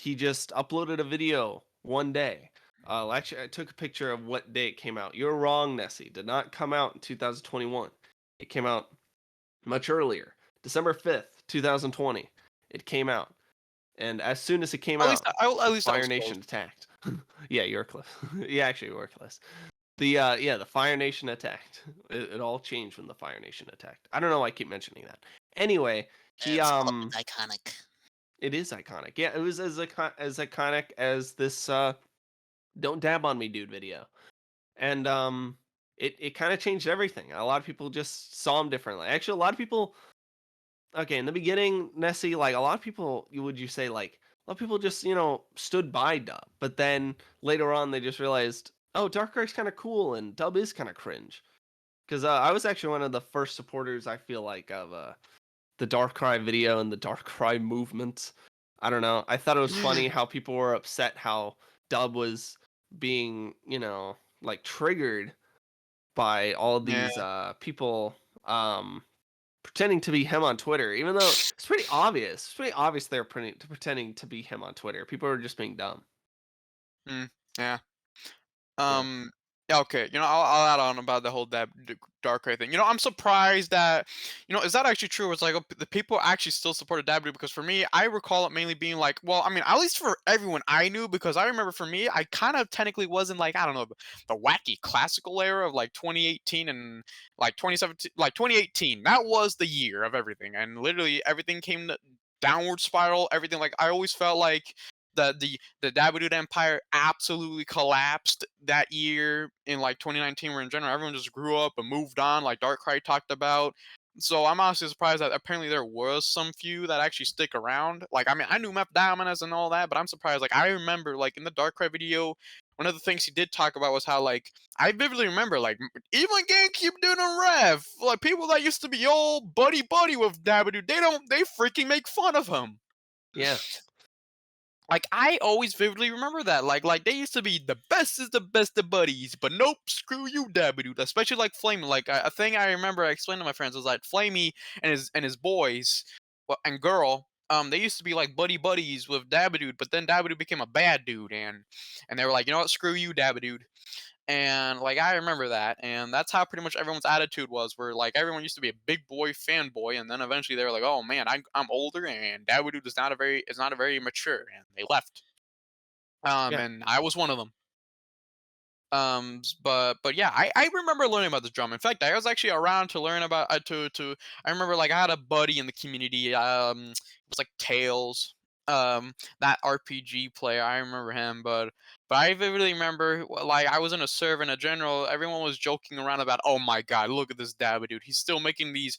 [SPEAKER 1] He just uploaded a video one day. Actually, I took a picture of what day it came out. You're wrong, Nessie. It did not come out in 2021. It came out much earlier, December 5th, 2020. It came out, and as soon as it came out,
[SPEAKER 2] At least I
[SPEAKER 1] Fire
[SPEAKER 2] was
[SPEAKER 1] Nation
[SPEAKER 2] close.
[SPEAKER 1] attacked. Yeah, you're close. Yeah, actually, you were close. The Fire Nation attacked. It all changed when the Fire Nation attacked. I don't know why I keep mentioning that. Anyway, he
[SPEAKER 3] It's quite iconic.
[SPEAKER 1] it is iconic. Yeah, it was as iconic as this "Don't Dab on Me, Dude" video, and it kind of changed everything. A lot of people just saw him differently. Actually, a lot of people. Okay, in the beginning, Nessie, like a lot of people, you say like a lot of people just stood by Dub, but then later on they just realized, oh, Darkray's kind of cool and Dub is kind of cringe. Because I was actually one of the first supporters, I feel like, of the Darkrai video and the Darkrai movement. I don't know. I thought it was funny how people were upset how Dub was being, like triggered by all
[SPEAKER 2] Yeah.
[SPEAKER 1] these people pretending to be him on Twitter, even though it's pretty obvious. It's pretty obvious they're pretending to be him on Twitter. People are just being dumb.
[SPEAKER 2] Yeah.
[SPEAKER 1] Yeah.
[SPEAKER 2] Um. Yeah. Okay. I'll add on about the whole Darkrai thing. I'm surprised that, is that actually true? It's like the people actually still supported Dabbled, because for me, I recall it mainly being like, well, I mean, at least for everyone I knew, because I remember for me, I kind of technically was in like, I don't know, the wacky classical era of like 2018 and like 2017, like 2018. That was the year of everything, and literally everything came to downward spiral. Everything, like, I always felt like the Dabbadude Empire absolutely collapsed that year in like 2019, where in general everyone just grew up and moved on, like Darkrai talked about. So I'm honestly surprised that apparently there was some few that actually stick around. Like, I mean, I knew Mep Diamond and all that, but I'm surprised. Like, I remember, like, in the Darkrai video, one of the things he did talk about was how, like, I vividly remember, like, even GameCube doing a rev, like, people that used to be all buddy with Dabbadude, they freaking make fun of him.
[SPEAKER 1] Yeah.
[SPEAKER 2] Like, I always vividly remember that. Like they used to be the best is the best of buddies, but nope, screw you, Dabbadude. Especially like Flamey. Like, a thing I remember I explained to my friends was like Flamey and his boys, and girl, they used to be like buddies with Dabbadude, but then Dabbadude became a bad dude, and they were like, you know what, screw you, Dabbadude. And like, I remember that, and that's how pretty much everyone's attitude was. Where like everyone used to be a big boy fanboy, and then eventually they were like, "Oh man, I'm older, and Dawood is not a very mature," and they left.
[SPEAKER 1] Yeah.
[SPEAKER 2] And I was one of them. But yeah, I remember learning about this drum. In fact, I was actually around to learn about to. I remember, like, I had a buddy in the community. It was like Tails, that RPG player. I remember him, but I vividly remember, like, I was in a server, and in general, everyone was joking around about, oh my god, look at this Dabba dude. He's still making these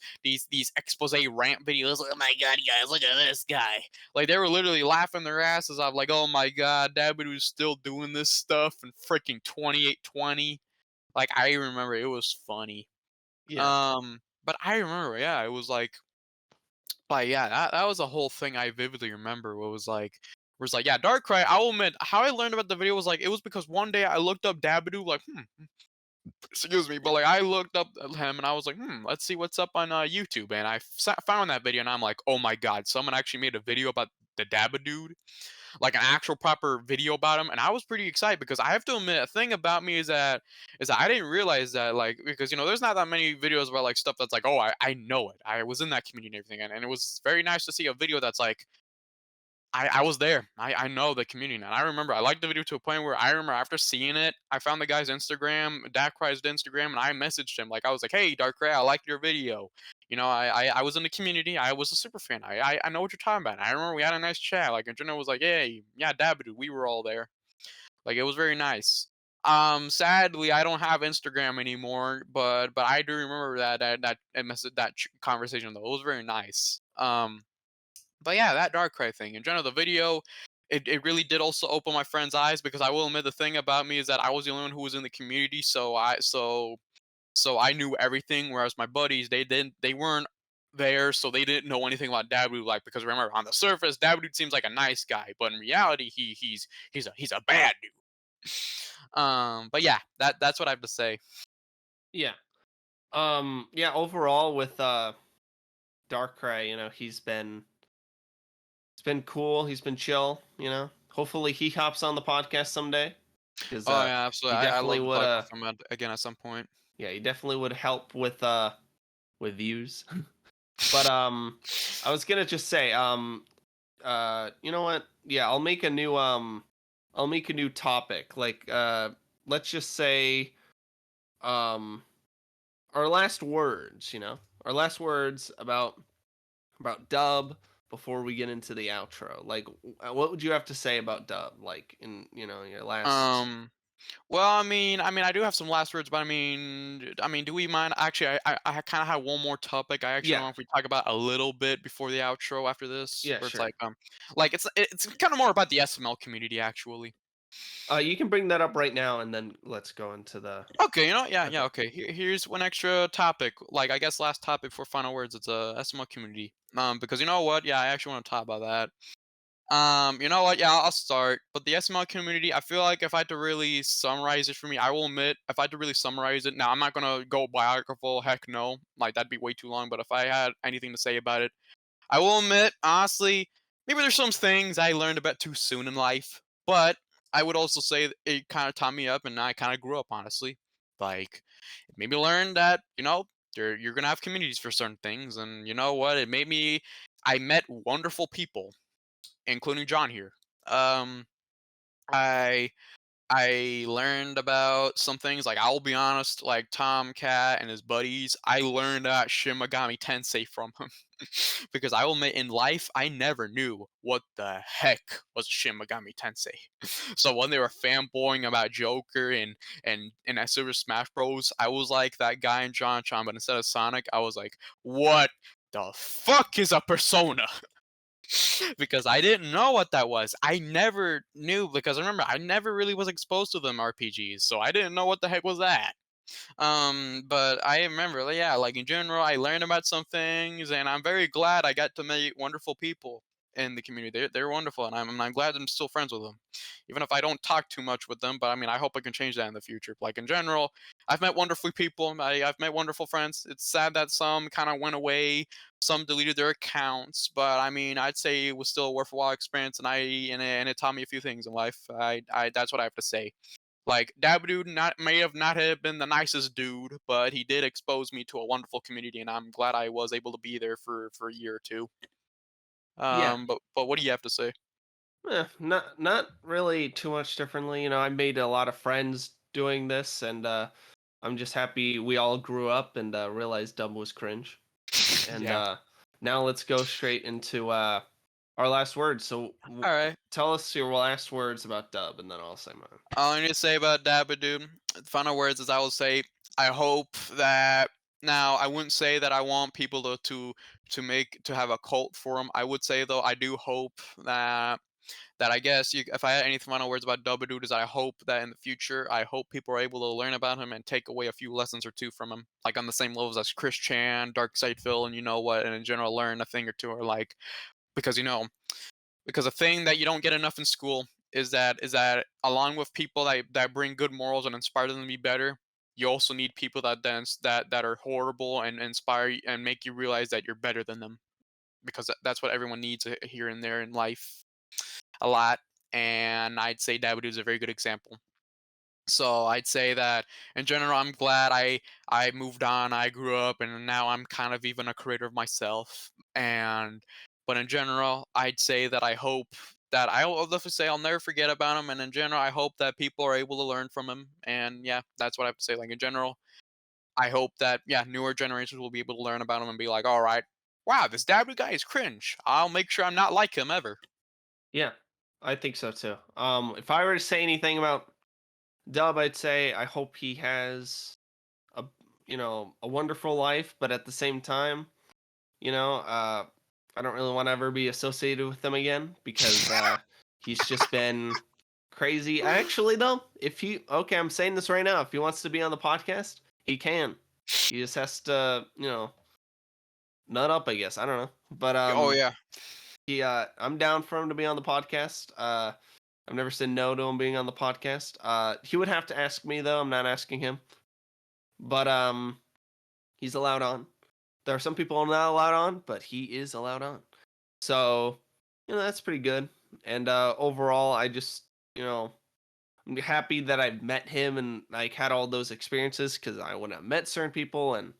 [SPEAKER 2] expose rant videos.
[SPEAKER 3] Oh my god, guys, look at this guy.
[SPEAKER 2] Like, they were literally laughing their asses off, like, oh my god, Dabbadude's still doing this stuff in freaking 2820. Like, I remember it was funny.
[SPEAKER 1] Yeah.
[SPEAKER 2] But I remember, yeah, it was like, yeah, that was a whole thing I vividly remember. Was like, yeah, Darkrai. I'll admit, how I learned about the video was like, it was because one day I looked up Dabbadoo, like, excuse me, but like, I looked up at him and I was like, let's see what's up on YouTube, and I found that video, and I'm like, oh my god, someone actually made a video about the Dabbadude, like an actual proper video about him, and I was pretty excited, because I have to admit, a thing about me is that I didn't realize that, like, because there's not that many videos about like stuff that's like, oh, I know it, I was in that community and everything, and it was very nice to see a video that's like, I was there. I know the community now. I remember I liked the video to a point where I remember after seeing it, I found the guy's Instagram, Darkcray's Instagram, and I messaged him. Like I was like, "Hey, Darkcray, I liked your video. You know, I was in the community. I was a super fan. I know what you're talking about." And I remember we had a nice chat. Like, and Jenna was like, "Hey, yeah, Dabbadude, we were all there." Like it was very nice. Sadly, I don't have Instagram anymore, but I do remember that conversation though. It was very nice. But yeah, that Darkrai thing. In general, the video, it really did also open my friend's eyes because I will admit the thing about me is that I was the only one who was in the community, so I knew everything, whereas my buddies they weren't there, so they didn't know anything about Dabbadude. Like because remember, on the surface, Dabbadude seems like a nice guy, but in reality, he's a bad dude. But yeah, that's what I have to say.
[SPEAKER 1] Yeah. Yeah, overall with Darkrai, you know, it's been cool, he's been chill, you know. Hopefully he hops on the podcast someday. Because
[SPEAKER 2] Oh yeah, absolutely.
[SPEAKER 1] he
[SPEAKER 2] I
[SPEAKER 1] definitely
[SPEAKER 2] love to
[SPEAKER 1] would
[SPEAKER 2] talk with him again at some point.
[SPEAKER 1] yeah, he definitely would help with views. But I was gonna just say, you know what? Yeah, I'll make a new topic. Like let's just say um our last words, you know. Our last words about Dub before we get into the outro. Like what would you have to say about Dub? Like in, you know, your last.
[SPEAKER 2] Um, well, I do have some last words, but do we mind? Actually, I kind of have one more topic. I actually
[SPEAKER 1] Yeah.
[SPEAKER 2] don't know if we talk about a little bit before the outro after this,
[SPEAKER 1] Yeah,
[SPEAKER 2] where it's
[SPEAKER 1] sure.
[SPEAKER 2] like it's kind of more about the SML community actually.
[SPEAKER 1] You can bring that up right now and then let's go into the.
[SPEAKER 2] Okay, you know, yeah,
[SPEAKER 1] Okay.
[SPEAKER 2] yeah, okay. Here's one extra topic. Like, I guess last topic for final words. It's a SML community. Because you know what? Yeah, I actually want to talk about that. You know what? Yeah, I'll start. But the SML community, I feel like if I had to really summarize it for me, I will admit, if I had to really summarize it, now I'm not gonna go biographical. Heck no, like that'd be way too long. But if I had anything to say about it, I will admit, honestly, maybe there's some things I learned a bit too soon in life, but I would also say that it kind of taught me up, and I kind of grew up. Honestly, like it made me learn that you're gonna have communities for certain things, and you know what? It made me. I met wonderful people, including John here. Um, I I learned about some things, like, I'll be honest, like Tom Cat and his buddies, I learned about Shin Megami Tensei from him. Because I will admit, in life, I never knew what the heck was Shin Megami Tensei. So when they were fanboying about Joker and at Super Smash Bros, I was like that guy in John Chan, but instead of Sonic, I was like, what the fuck is a Persona? Because I didn't know what that was. I never knew because remember I never really was exposed to them RPGs, so I didn't know what the heck was that. But I remember, like, yeah, like in general, I learned about some things, and I'm very glad I got to meet wonderful people in the community. They're wonderful, and I'm glad I'm still friends with them, even if I don't talk too much with them. But I mean, I hope I can change that in the future. Like in general, I've met wonderful people. I've met wonderful friends. It's sad that some kind of went away, some deleted their accounts, but I mean, I'd say it was still a worthwhile experience, and it taught me a few things in life. I that's what I have to say. Like Dabbadude may have not have been the nicest dude, but he did expose me to a wonderful community, and I'm glad I was able to be there for a year or two.
[SPEAKER 1] Yeah.
[SPEAKER 2] But what do you have to say?
[SPEAKER 1] Not really too much differently. You know, I made a lot of friends doing this, and I'm just happy we all grew up and realized Dub was cringe. And
[SPEAKER 2] Yeah.
[SPEAKER 1] now let's go straight into our last words. So
[SPEAKER 2] All right.
[SPEAKER 1] tell us your last words about Dub, and then I'll say mine.
[SPEAKER 2] All I need to say about Dabbadude, final words is I will say I hope that now I wouldn't say that I want people to have a cult for him. I would say though I do hope that I guess if I had any final words about Dabbadude is I hope that in the future I hope people are able to learn about him and take away a few lessons or two from him, like on the same levels as Chris Chan, Darkside Phil, and you know what, and in general learn a thing or two, or like because because a thing that you don't get enough in school is that along with people that bring good morals and inspire them to be better, you also need people that are horrible and inspire and make you realize that you're better than them, because that's what everyone needs here and there in life a lot. And I'd say Dabadude is a very good example. So I'd say that in general, I'm glad I moved on. I grew up, and now I'm kind of even a creator of myself. And But in general, I'd say that I hope that I'll definitely say I'll never forget about him. And in general, I hope that people are able to learn from him. And yeah, that's what I have to say. Like in general, I hope that newer generations will be able to learn about him and be like, all right, wow, this Dabby guy is cringe. I'll make sure I'm not like him ever.
[SPEAKER 1] Yeah, I think so too. If I were to say anything about Dub, I'd say I hope he has a a wonderful life, but at the same time, I don't really want to ever be associated with him again because he's just been crazy. Actually, though, I'm saying this right now, if he wants to be on the podcast, he can. He just has to, nut up, I guess. I don't know, but
[SPEAKER 2] Oh yeah.
[SPEAKER 1] I'm down for him to be on the podcast. I've never said no to him being on the podcast. He would have to ask me though. I'm not asking him, but he's allowed on. There are some people not allowed on, but he is allowed on. So, that's pretty good. And overall, I just, I'm happy that I've met him and like had all those experiences because I wouldn't have met certain people, and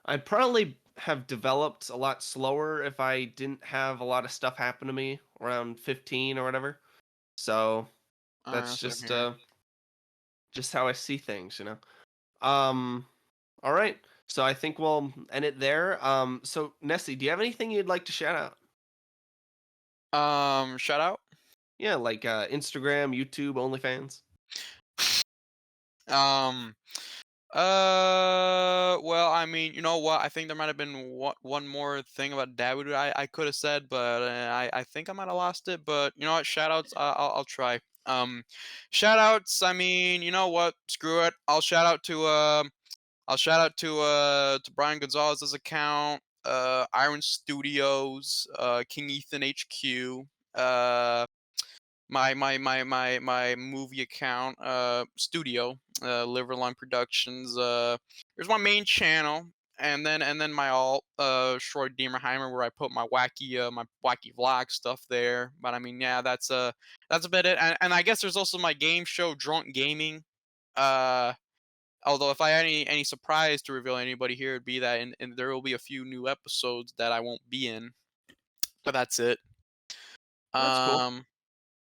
[SPEAKER 1] I probably have developed a lot slower if I didn't have a lot of stuff happen to me around 15 or whatever. So that's
[SPEAKER 2] Same here.
[SPEAKER 1] just how I see things, All right. So I think we'll end it there. So Nessie, do you have anything you'd like to shout out?
[SPEAKER 2] Shout out.
[SPEAKER 1] Yeah, like Instagram, YouTube, OnlyFans.
[SPEAKER 2] Um. Well, I mean, you know what? I think there might have been one more thing about Dabbadoo I could have said, but I think I might have lost it. But you know what? Shoutouts, I'll try. Shoutouts. I mean, you know what? Screw it. I'll shout out to Brayan Gonzalez's account, Iron Studios, King Ethan HQ, my movie account, studio, LiverLong Productions. There's my main channel, and then my alt, Short Demerheimer, where I put my wacky vlog stuff there. But I mean, yeah, that's about it. And I guess there's also my game show, Drunk Gaming. Although if I had any surprise to reveal anybody here, it'd be that, and there will be a few new episodes that I won't be in. But that's it.
[SPEAKER 1] That's cool.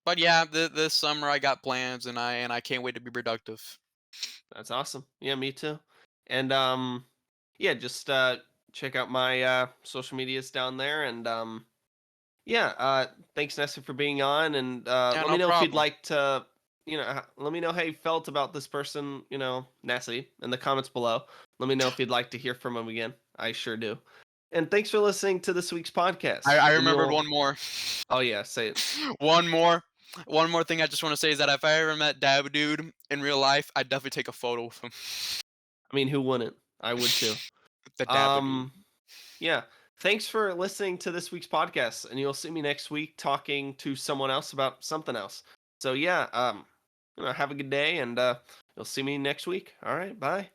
[SPEAKER 2] But yeah, this summer I got plans, and I can't wait to be productive.
[SPEAKER 1] That's awesome. Yeah, me too. And yeah, just check out my social medias down there, and yeah, thanks Nessa for being on, and
[SPEAKER 2] Yeah,
[SPEAKER 1] let me
[SPEAKER 2] no
[SPEAKER 1] know if you'd
[SPEAKER 2] problem.
[SPEAKER 1] like to, let me know how you felt about this person, Nessie, in the comments below. Let me know if you'd like to hear from him again. I sure do. And thanks for listening to this week's podcast.
[SPEAKER 2] I
[SPEAKER 1] And
[SPEAKER 2] remembered
[SPEAKER 1] you'll-
[SPEAKER 2] one more.
[SPEAKER 1] Oh yeah, say it.
[SPEAKER 2] One more thing I just want to say is that if I ever met DABBADUDE in real life, I'd definitely take a photo with him.
[SPEAKER 1] I mean, who wouldn't? I would too.
[SPEAKER 2] The DABBADUDE.
[SPEAKER 1] Yeah. Thanks for listening to this week's podcast, and you'll see me next week talking to someone else about something else. So yeah, have a good day, and you'll see me next week. All right, bye.